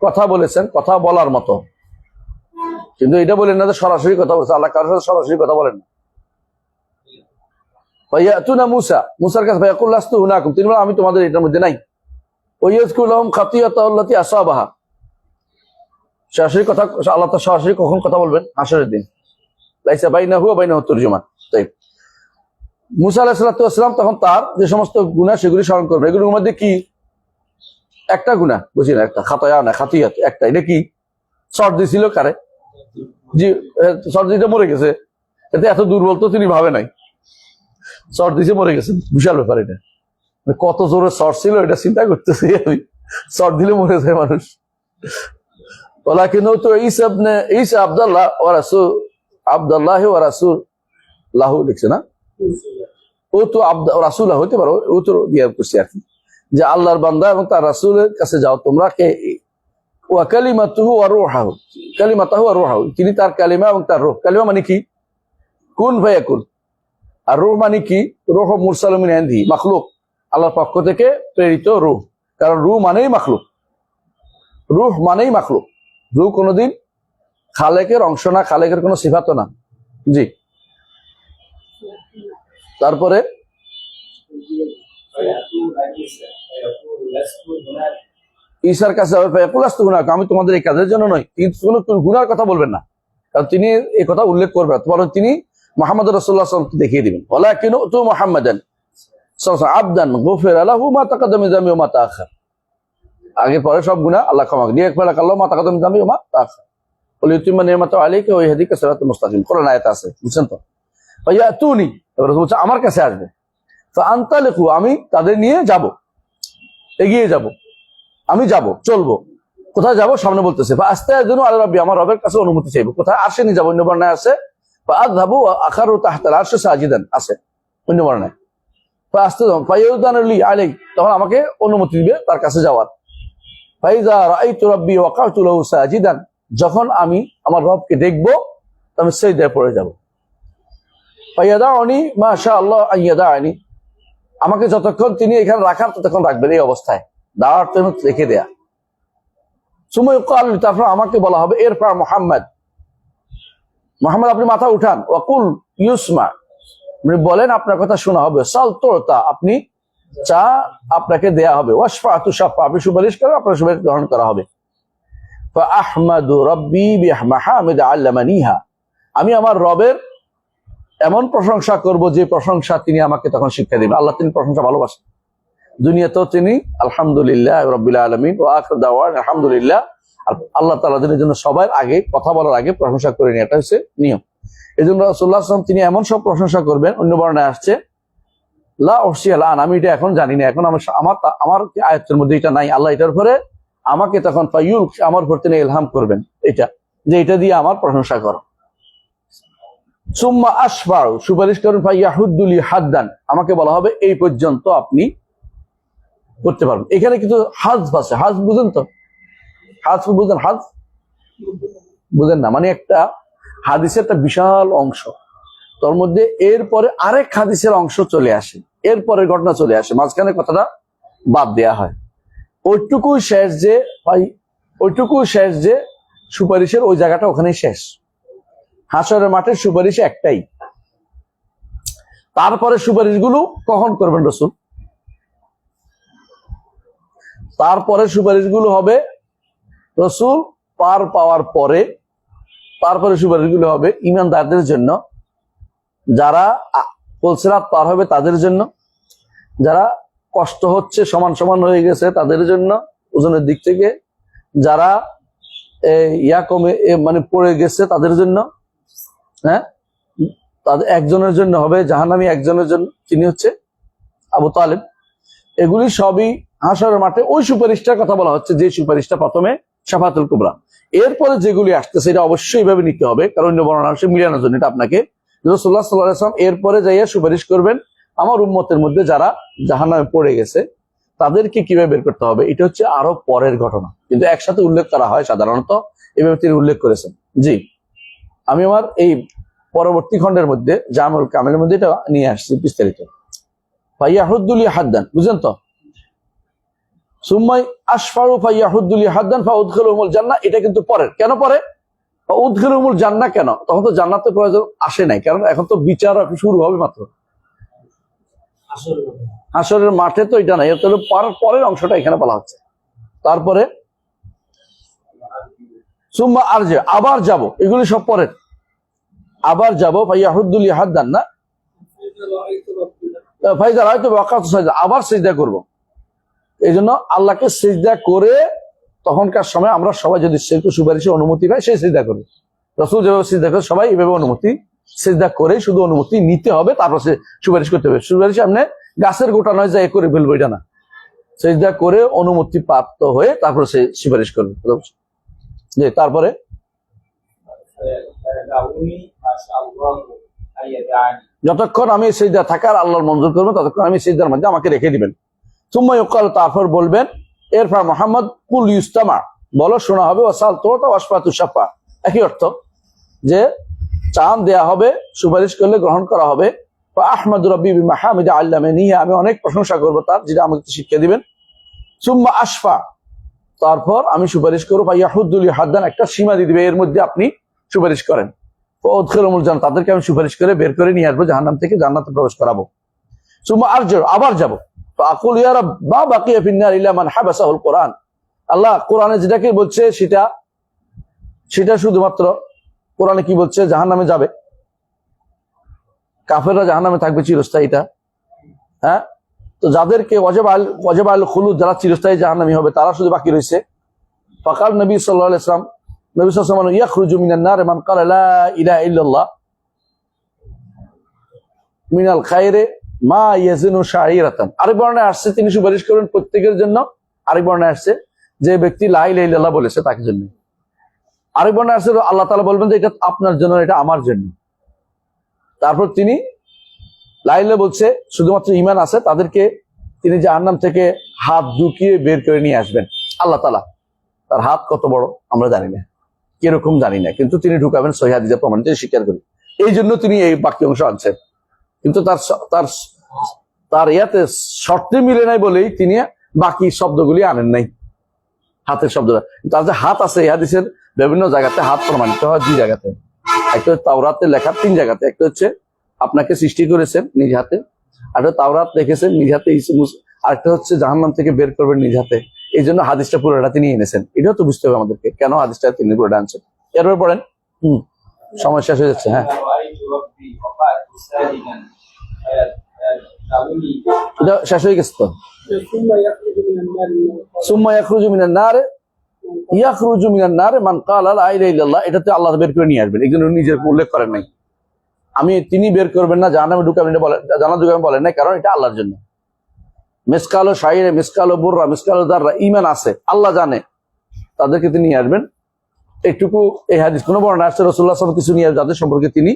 কথা বলেছেন, কথা বলার মতো, কিন্তু এটা বলেন না যে সরাসরি কথা বলছে, আল্লাহ কারোর সাথে সরাসরি কথা বলেন না। ফায়াতুনা মূসা, মূসার কাছে ফায়াকুল লাস্তু হুনাকুম, তিনি বলেন আমি তোমাদের এটার মধ্যে নাই। ওয়ায়াজকুরু লাহুম খাতিয়াতাহুল্লাতি আসাবাহা, সরাসরি কথা আল্লাহ তো সরাসরি কখন কথা বলবেন? হাসরের দিন। লাইসা বাইনাহু ওয়া বাইনাহু তুরজুমান। তাই মূসা আলাইহিস সালাম তখন তার যে সমস্ত গুনাহ সেগুলি স্মরণ করবেন। এগুলোর মধ্যে কি একটা গুনাহ বুঝি না, একটা খাতায়া না খাতিয়াত একটা, এটা কি? সর্দি ছিল কারে? জি, সর্দিটা মরে গেছে, এতে এত দুর্বল তো তিনি ভাবে নাই, সর্দিছে মরে গেছেন, বিশাল ব্যাপার এটা। কত জোরে শর্ট ছিল এটা চিন্তা করতেছি আমি, শর্ট দিলে মরে যায় মানুষ। ওয়ালাকিন তো ঈসা আব্দুল্লাহ ওয়া রাসূল, আব্দুল্লাহ ওয়া রাসূল লাহু লিখছে না, ও তো রাসূল হতে পারো, ও তো দিয়া করছে আর কি, যে আল্লাহর বান্দা এবং তার রাসূলের কাছে যাও তোমরা, কে ওয়া কালিমাতুহু ওয়া রূহুহু, কালিমাতুহু ওয়া রূহুহু, তিনি তার কালিমা এবং তার রূহ। কালিমা মানে কি? কুন ফায়াকুন। আর রূহ মানে কি? রূহ মুরসালুম মিন ইনদি, মাখলুক, আল্লাহর পক্ষ থেকে প্রেরিত রূহ, কারণ রূহ মানেই মাখলুক, রূহ মানেই মাখলুক। রূহ কোনোদিন খালেকের অংশ না, খালেকের কোনো সিফাত না। জি, তারপরে ঈসার কাছে আমি তোমাদের এই কাজের জন্য নয়, কিন্তু কোনো গুনার কথা বলবেন না, কারণ তিনি এই কথা উল্লেখ করবেন, বরং তিনি মুহাম্মদ রাসূলুল্লাহ সাল্লাল্লাহু আলাইহি ওয়াসাল্লামকে দেখিয়ে দিবেন। ওয়ালাকিন তু মুহাম্মাদান আবদান গুফিরা লাহু মা তাকাদ্দামা মিন যামবি ওয়া মা তাআখার, আগে পরে সব গুনাহ আল্লাহ ক্ষমা করে দিয়ে আল্লাহ মা তাকাদ্দামা মিন যামবি ওয়া মা তাআখার, ওয়া লিউতিম্মা নি'মাতাহু আলাইকা ওয়া ইয়াহদিকা সিরাতাল মুস্তাকিম, কোরআন আয়াত আছে, বুঝছেন তো? ফায়াতুনি, রাসূল বলছে আমার কাছে আসবে, ফাআনতালিকু, আমি তাদের নিয়ে যাব, এগিয়ে যাব, আমি যাব, চলবো। কোথায় যাব? সামনে বলতেছে ফাআস্তাযিনু আলা রাব্বি, আমার রবের কাছে অনুমতি চাইবো। কোথায়? আরশে নিয়ে যাব, অন্য বর্ণনায় আছে ফাআযহাবু ওয়া আখারু তাহতাল আরশি সাজিদান, আছে অন্য বর্ণনায়। ফাআস্তাযিনু ফায়ুদানু লি আলাই, তখন আমাকে অনুমতি দিবে তার কাছে যাওয়ার। ফাইযা রাআইতু রাব্বি ওয়াকাতু লাহু সাজিদান, যখন আমি আমার রবকে দেখবো আমি সিজদায় পড়ে যাব। ফায়াদাউনি মা শাআল্লাহ আইয়াদানি, আমাকে যতক্ষণ তিনি এখানে রাখার ততক্ষণ রাখবেন, এই অবস্থায় দাওয়ার জন্য রেখে দেয়া। সুমাই ক্বাল, তারপর আমাকে বলা হবে এরফা মুহাম্মদ, মুহাম্মদ আপনি মাথা উঠান, ওয়াকুল ইউসমা, আপনি বলেন আপনার কথা শোনা হবে, সাল তোতা, আপনি চা আপনাকে দেয়া হবে, ওয়াশফা তুশাফা, আপনি সুপারিশ করেন আপনার সুপারিশ গ্রহণ করা হবে। ফাআহমাদু রাব্বি বিমাহামিদ আল্লামানিহা, আমি আমার রবের এমন প্রশংসা করব যে প্রশংসা তিনি আমাকে তখন শিক্ষা দিবেন। আল্লাহ তিনি প্রশংসা ভালোবাসেন, দুনিয়াতেও তিনি আলহামদুলিল্লাহ রাব্বিল আলামিন ওয়া আখির দাওয়ানা আলহামদুলিল্লাহ। আর আল্লাহ তাআলা দিনের জন্য সবার আগে কথা বলার আগে প্রশংসা করে নিয়ে, এটা হচ্ছে নিয়ম। এই জন্য রাসূলুল্লাহ সাল্লাল্লাহু আলাইহি ওয়াসাল্লাম তিনি এমন সব প্রশংসা করবেন, অন্য বর্ণনায় আসছে লা উহসিয়া আন, আমি এটা এখন জানি না, এখন আমার আয়াতের মধ্যে এটা নাই। আল্লাহ এটার পরে আমাকে তখন ফায়ুল, আমার উপর তিনি ইলহাম করবেন এটা, যে এটা দিয়ে আমার প্রশংসা করো। সুম্মা আশফাউ, সুপারিশ করেন, ফায়াহুদ্দুলি হাদ্দান, আমাকে বলা হবে এই পর্যন্ত আপনি করতে পারবেন। এখানে কিন্তু হাজফ আছে, হাজফ বুঝেন তো? হাজফ বুঝেন? হাজফ বুঝেন না? মানে একটা হাদিসের একটা বিশাল অংশ, তোর মধ্যে এরপরে আরেক হাদিসের অংশ চলে আসে, এরপরে ঘটনা চলে আসে, মাঝখানে কথাটা বাদ দেয়া হয়। ওইটুকু শেষ যে সুপারিশের ওই জায়গাটা ওখানেই শেষ। হাসরের মাঠের সুপারিশ একটাই। তারপরে সুপারিশগুলো কখন করবেন রাসূল? তারপরে সুপারিশগুলো হবে রাসূল পার পাওয়ার পরে। তারপরে সুপারিশগুলো হবে ঈমানদারদের জন্য, যারা পুলসিরাত পার হবে তাদের জন্য, যারা কষ্ট হচ্ছে সমান সমান হয়ে গেছে তাদের জন্য ওজনের দিক থেকে, যারা মানে পড়ে গেছে তাদের জন্য, হ্যাঁ, তাদের একজনের জন্য হবে জাহান্নামী, একজনের জন্য তিনি হচ্ছে আবু তালেব। এগুলি সবই হাসরের মাঠে ওই সুপারিশটার কথা বলা হচ্ছে, যে সুপারিশটা প্রথমে শাফাতুল কুবরা। এরপরে যেগুলি আসতেছে এটা অবশ্যই এইভাবে নিতে হবে, কারণ অন্য বর্ণনা আসে মিলানোর জন্য। এটা আপনাকে রাসূলুল্লাহ সাল্লাল্লাহু আলাইহি ওয়াসাল্লাম এরপরে যাইয়া সুপারিশ করবেন আমার উম্মতের মধ্যে যারা জাহান্নামে পড়ে গেছে তাদেরকে কিভাবে বের করতে হবে, এটা হচ্ছে আরো পরের ঘটনা, কিন্তু একসাথে উল্লেখ করা হয় সাধারণত, এভাবে তিনি উল্লেখ করেছেন। জি, আমি আমার এই পরবর্তী খণ্ডের মধ্যে জামুল কামেলের মধ্যে এটা নিয়ে আসছি বিস্তারিত। ফায়াহুদ্দুলি হাদ্দান, বুঝলেন তো? সুম্মাই আশফাউ ফায়াহুদ্দুলি হাদ্দান ফাউদখিলুহুমুল জান্নাহ, এটা কিন্তু পরের। কেন পরে? ফাউদখিলুহুমুল জান্নাহ কেন? তখন তো জান্নাতের প্রয়োজন আসে নাই, কারণ এখন তো বিচার শুরু হবে মাত্র হাসরের মাঠে, তো এটা নাই, এটা পরের অংশটা এখানে বলা হচ্ছে। তারপরে সুম্মা আরজি, আবার যাব, এগুলি সব পরের। আবার যাব, ফায়াহুদ্দুলি হাদ্দান না, ফাইজা রাআইতু ওয়াকাতু সাজদা, আবার সিজদা করব। এই জন্য আল্লাহকে সিজদা করে তখনকার সময় আমরা সবাই যদি সুপারিশের অনুমতি পাই সেই সিজদা করবে। রাসূল যেভাবে সিজদা করে সবাই এভাবে অনুমতি, সিজদা করে শুধু অনুমতি নিতে হবে, তারপর সে সুপারিশ করতে হবে। সুপারিশ সামনে গাছের গোটা নয় যে করে ফেলবো, এটা না, সিজদা করে অনুমতি প্রাপ্ত হয়ে তারপর সে সুপারিশ করবে। যে তারপরে যতক্ষণ আমি সিজদা থাকার আল্লাহর মঞ্জুর করবো ততক্ষণ আমি সিজদার মধ্যে আমাকে রেখে দিবেন। সুম্মা ইউকাল, তারপর বলবেন এরপর মুহাম্মদ কুল ইউস্তামা, বলো শোনা হবে, ওয়াসাল তো ওয়াসফাতু শাফা, একই অর্থ, যে চাঁদ দেয়া হবে, সুপারিশ করলে গ্রহণ করা হবে। আহমাদু রাব্বি বিমাহামিদ আল্লামানি, আমি অনেক প্রশংসা করবো তার, যেটা আমাকে শিক্ষা দিবেন। সুম্মা আশফা, তারপর আমি সুপারিশ করবো। ফায়াহুদ্দুলি হাদ্দান, একটা সীমা দিয়ে দিবে, এর মধ্যে আপনি সুপারিশ করেন। ফাউদখিলুহুমুল জান্নাহ, তাদেরকে আমি সুপারিশ করে বের করে নিয়ে আসবো, জাহান্নাম থেকে জান্নাতে প্রবেশ করাবো। সুম্মা আরজি, আবার যাবো। ফাআকুল ইয়া রাব মা বাকিয়া ফিন-নার ইল্লা মান হাবাসাহুল কুরআন, আল্লাহ কোরআনে যেটাকে বলছে সেটা শুধুমাত্র কোরআনে কি বলছে, জাহান্নামে যাবে, কাফেররা জাহান্নামে থাকবে চিরস্থায়ী, এটা হ্যাঁ। তো যাদেরকে ওয়াজিব আল খুলুদ, যারা চিরস্থায়ী জাহান্নামী হবে, তারা শুধু বাকি রয়েছে। ফাকাল নবী সাল্লাল্লাহু আলাইহি ওয়াসাল্লাম, নবী সাল্লাল্লাহু আলাইহি ওয়াসাল্লাম, ইয়াখরুজু মিনান নার মান ক্বালা লা ইলাহা ইল্লাল্লাহ মিনাল খায়রে মা ইয়াজিনু শাঈরাতান। আরেক বর্ণনায় আসছে তিনি সুপারিশ করবেন প্রত্যেকের জন্য। আরেক বর্ণনায় আসছে যে ব্যক্তি লা ইলাহা ইল্লাল্লাহ বলেছে তার জন্য। আরেক বর্ণনায় আসছে আল্লাহ তাআলা বলবেন যে এটা আপনার জন্য, এটা আমার জন্য। তারপর তিনি লা ইলাহা বলছে শুধুমাত্র ঈমান আছে তাদেরকে তিনি জাহান্নাম থেকে হাত ঢুকিয়ে বের করে নিয়ে আসবেন। আল্লাহ তাআলা, তার হাত কত বড় আমরা জানি না, কিরকম জানি না, কিন্তু তিনি ঢুকাবেন, সহিহ হাদিসে প্রমাণিত, স্বীকার করি। এই জন্য তিনি এই বাক্য অংশ আনছেন, কিন্তু তার ইয়াতে শর্তে মিলে নাই বলেই তিনি বাকি শব্দগুলি আনেন নাই, হাতের শব্দটা। তার যে হাত আছে এই হাদিসের বিভিন্ন জায়গাতে হাত প্রমাণিত হয়, দুই জায়গাতে। একটা তাওরাতে লেখা 3 জায়গাতে, একটা হচ্ছে আপনাকে সৃষ্টি করেছেন নিজ হাতে, আর তাওরাত লিখেছেন নিজ হাতে, আরেকটা হচ্ছে জাহান্নাম থেকে বের করবেন নিজ হাতে। এই জন্য হাদিসটা পুরোটা তিনি এনেছেন। এটাও তো বুঝতে হবে আমাদেরকে কেন হাদিসটা তিনি পুরোটা আনছেন। এরপর পড়েন। সময় শেষ হয়ে যাচ্ছে। হ্যাঁ, رأيت ربي وقعت ساجدا فيدعوني এটা শেষ হয়ে গেছে তো। ثم يخرج من النار সুম্মা ইয়াখরুজু মিনান নার ইয়াখরুজু মিনান নার মান ক্বালা লা ইলাহা ইল্লাল্লাহ, এটাতে আল্লাহ বের করে নিয়ে আসবেন। এগুলো নিজের উল্লেখ করেন নাই। তিনি বের করবেন না, জাহান্নামে ঢুকাবেন এটা বলেন, জান্নাতে ঢুকাবেন বলেন নাই, কারণ এটা আল্লাহর জন্য। মিসকালো শাইরে, মিসকালো বুররা, মিসকালো দাররা ঈমান আছে, আল্লাহ জানে, তাদেরকে তিনি নিয়ে আসবেন। এইটুকু এই হাদিস কোনো বর্ণনা আসছে রাসূলুল্লাহ সাল্লাল্লাহু আলাইহি ওয়াসাল্লাম কিছু নিয়ে যাদের সম্পর্কে তিনি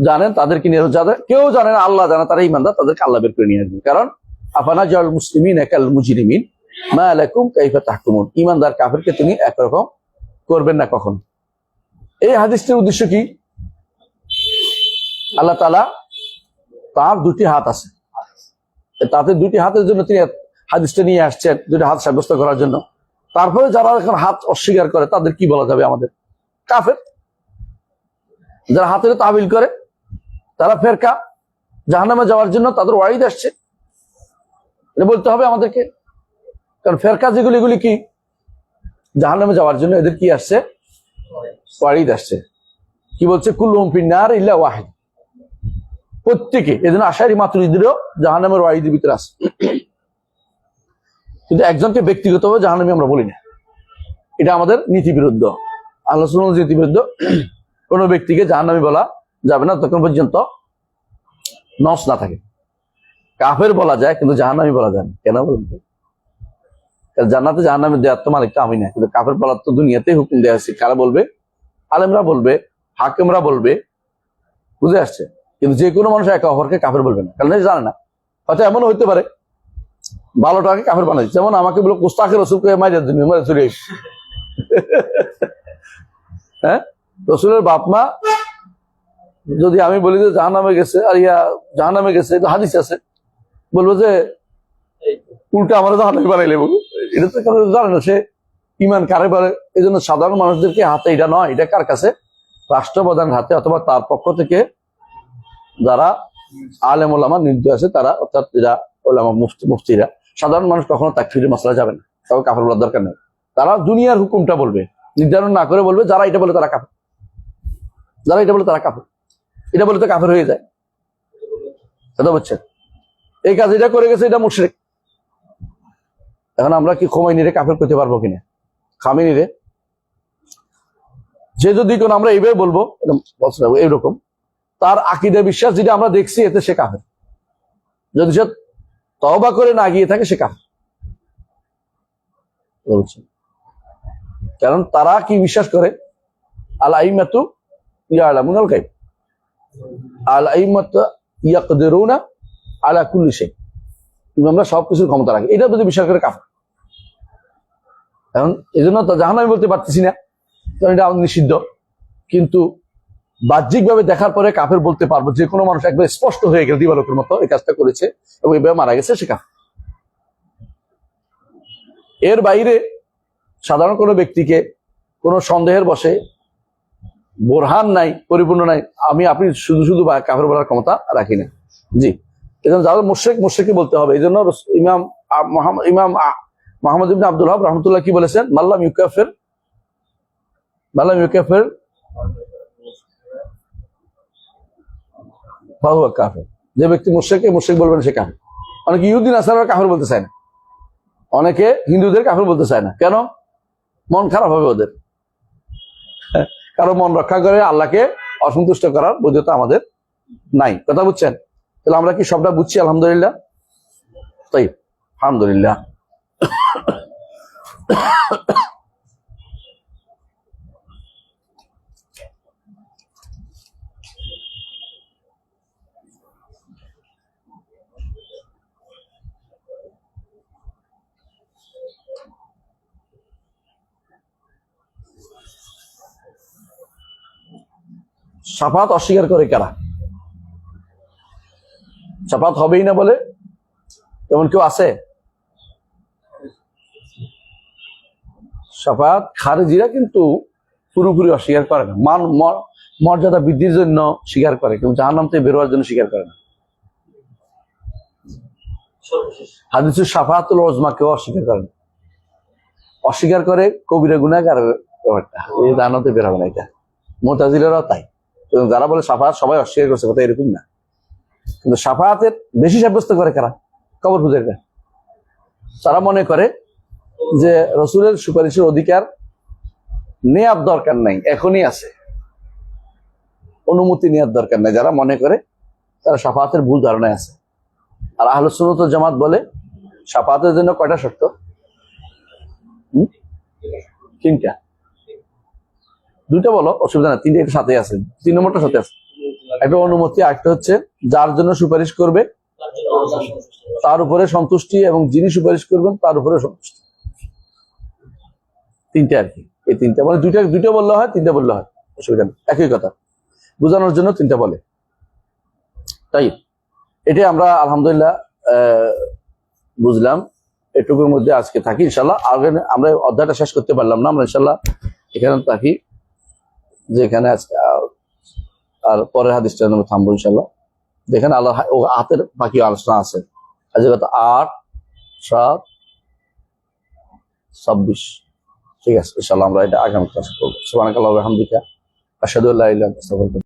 জানেন, তাদেরকে নিয়ে, যাদের কেউ জানে না আল্লাহ জানে, তারা ঈমানদার, তাদেরকে আল্লাহ বের করে নিয়ে আসবেন। কারণ আফানা জাল মুসলিমিন কাল মুজরিমিন মা লাকুম কাইফা তাহকুমুন, ঈমানদার কাফেরকে তিনি একরকম করবেন না কখন। এই হাদিসটির উদ্দেশ্য কি? আল্লাহ তাআলা তার দুটি হাত আছে, তাতে দুটি হাতের জন্য তিনি হাদিসটা নিয়ে আসছেন, দুটি হাত সাব্যস্ত করার জন্য। তারপরে যারা এখন হাত অস্বীকার করে তাদের কি বলা যাবে? আমাদের কাফের। যারা হাতের তাবিল করে তারা ফেরকা, জাহান্নামে যাওয়ার জন্য তাদের ওয়াইদ আসছে, এটা বলতে হবে আমাদেরকে। কারণ ফেরকা যেগুলি, এগুলি কি জাহান্নামে যাওয়ার জন্য এদের কি আসছে? ওয়াইদ আসছে। কি বলছে? কুল্লুহুম ফিন্নার ইল্লা ওয়াহিদ, প্রত্যেকে। এজন্য আশারি মাতুরিদিরও জাহান্নামের ওয়াইদের ভিতরে আছে, কিন্তু একজনকে ব্যক্তিগতভাবে জাহান্নামী আমরা বলি না। এটা আমাদের নীতি বিরুদ্ধ, আল্লাহ সুবহানাহু নীতি বিরুদ্ধ। কোন ব্যক্তিকে জাহান্নামী বলা যাবে না ততক্ষণ পর্যন্ত নস না থাকে। কাফের বলা যায় কিন্তু জাহান্নামী বলা যায় না। কেন বলুন তো? জান্নাতে জাহান্নামে দেওয়ার তো মালিক তো আমি না, কিন্তু কাফের বলার তো দুনিয়াতেই হুকুম দেওয়া আছে। কারা বলবে? আলেমরা বলবে, হাকিমরা বলবে, বুঝে আসছে। কিন্তু যে কোনো মানুষ একে অপরকে কাফের বলবে না, কারণ জানে না। হয়তো এমনও হইতে পারে ভালোটাকে কাফের বানাই, যেমন আমাকে বলো কোস্তাকে রসুলকে মাইরে চলে হ্যাঁ, রসুলের বাপ মা যদি আমি বলি যে জাহান্নামে গেছে, আর জাহান্নামে গেছে, এটা হাদিস আছে, বলবো যে উল্টা আমরা জাহান্নামে বানাই লেবো। এটা তো কারণ জানে না সে ইমান কারে বলে। এই জন্য সাধারণ মানুষদেরকে হাতে এটা নয়, এটা কার কাছে? রাষ্ট্রপ্রধানের হাতে, অথবা তার পক্ষ থেকে যারা আলেম ওলামা নির্দেশ আছে তারা, অর্থাৎ যারা ওলামা মুফতিরা। সাধারণ মানুষ কখনো তাকফিরের মাসলা যাবে না, তবে কাফের বলার দরকার নেই। তারা দুনিয়ার হুকুমটা বলবে, নির্ধারণ না করে বলবে যারা এটা বলে তারা কাফের, যারা এটা বলে তারা কাফের, এটা বলে তো কাফের হয়ে যায়। কথা বুঝছেন? এই কাজ এটা করে গেছে, এটা মুশরিক। এখন আমরা কি খোমাইনিরে কাফের করতে পারবো কিনা? খামেনিরে যে যদি কোন আমরা এইভাবে বলবো এইরকম, তার আকীদা বিশ্বাস যেটা আমরা দেখছি এতে সে কাফের। যদি সে তওবা করে না গিয়ে থাকে সে কাফের। কারণ তারা কি বিশ্বাস করে? আল আইমাতু ইয়ালামুনাল গায়ব, আল আইমাতু ইয়াকদিরুনা আলা কুল্লি শাই, ইমামরা সবকিছুর ক্ষমতা রাখে, এটা যদি বিশ্বাস করে কাফের। এখন এই জন্য তো জাহান্নামী বলতে পারতেছি না, কারণ এটা নিষিদ্ধ। কিন্তু বাহ্যিকভাবে দেখার পরে কাফের বলতে পারবো। যে কোনো মানুষ একবার স্পষ্ট হয়ে গেল দিবালোকের মতো এই কাজটা করেছে এবং এইভাবে মারা গেছে, সে কাফের। এর বাইরে সাধারণ কোনো ব্যক্তিকে কোনো সন্দেহের বসে, বোরহান নাই, পরিপূর্ণ নাই, আপনি শুধু শুধু কাফের বলার ক্ষমতা রাখি না। জি, এই জন্য যাদের মুশরিক, মুশরিকই বলতে হবে। এই জন্য ইমাম মুহাম্মদ ইবনে আব্দুল ওয়াহাব রাহমাতুল্লাহ কি বলেছেন? মাল্লাম ইউকাফির ফাহুয়া কাফির। যে ব্যক্তি মুশরিককে মুশরিক বলবেন সে কাফির। অনেকে ইহুদি নাসারা কাফির বলতে চায় না, অনেকে হিন্দুদের কাফির বলতে চায় না। কেন? মন খারাপ হবে ওদের। কারো মন রক্ষা করে আল্লাহকে অসন্তুষ্ট করার বৈধতা আমাদের নাই। কথা বুঝছেন? তাহলে আমরা কি সবটা বুঝছি? আলহামদুলিল্লাহ। তাই আলহামদুলিল্লাহ। শাফাত অস্বীকার করে কারা? শাফাত হবেই না বলে এমন কেউ আছে? শাফাত খারিজিরা কিন্তু পুরোপুরি অস্বীকার করে না, মর্যাদা বৃদ্ধির জন্য স্বীকার করে, কিন্তু জাহান্নাম থেকে বেরোয়ার জন্য স্বীকার করে না। হাদিসুল শাফাতুল উজমা কেউ অস্বীকার করে না। অস্বীকার করে কবিরা গুনাহগার ব্যাপারটা এই জানাতে বের হবে না এটা। মুতাজিলারাও তাই। তো যারা বলে সাফাত সবাই অস্বীকার করছে, কথা এরকম না। কিন্তু সাফাতের বেশি সাব্যস্ত করে কারা? কবর পূজারীরা। তারা মনে করে যে রসুলের সুপারিশের অধিকার নেয়ার দরকার নাই, এখনই আছে, অনুমতি নেওয়ার দরকার নাই। যারা মনে করে তারা সাফাতের ভুল ধারণায় আছে। আর আহলে সুন্নাত ওয়াল জামাত বলে সাফাতের জন্য কয়টা শর্ত? তিনটা। দুইটা বলো, অসুবিধা না, তিনটা এর সাথে আছে। 3 নম্বরটা সাথে আছে। একটা অনুমতি, একটা হচ্ছে যার জন্য সুপারিশ করবে তার উপরে সন্তুষ্টি, এবং যিনি সুপারিশ করবেন তার উপরে সন্তুষ্টি। তিনটা আর কি। এই তিনটা মানে দুইটা বললে হয়, তিনটা বললে হয়, অসুবিধা নেই, একই কথা বোঝানোর জন্য তিনটা বলে। তাই এটাই আমরা আলহামদুলিল্লাহ বুঝলাম। এটুকুর মধ্যে আজকে থাকি ইনশাল্লাহ। আগে আমরা অধ্যায়টা শেষ করতে পারলাম না, আমরা ইনশাল্লাহ এখানে থাকি, যেখানে আজকে আর পরের হাদিসটা আমরা থামবো ইনশাল্লাহ। দেখেন আল্লাহ হাতের বাকি আলোচনা আছে। আজকে কত? 8, 7, 26। ঠিক আছে ইনশাল্লাহ আমরা এটা আগামী ক্লাসে করবো। সুবহানাকাল্লাহি ওয়া বিহামদিকা আশহাদু আল্লা ইলাহা ইল্লা আনতা আস্তাগফিরুকা।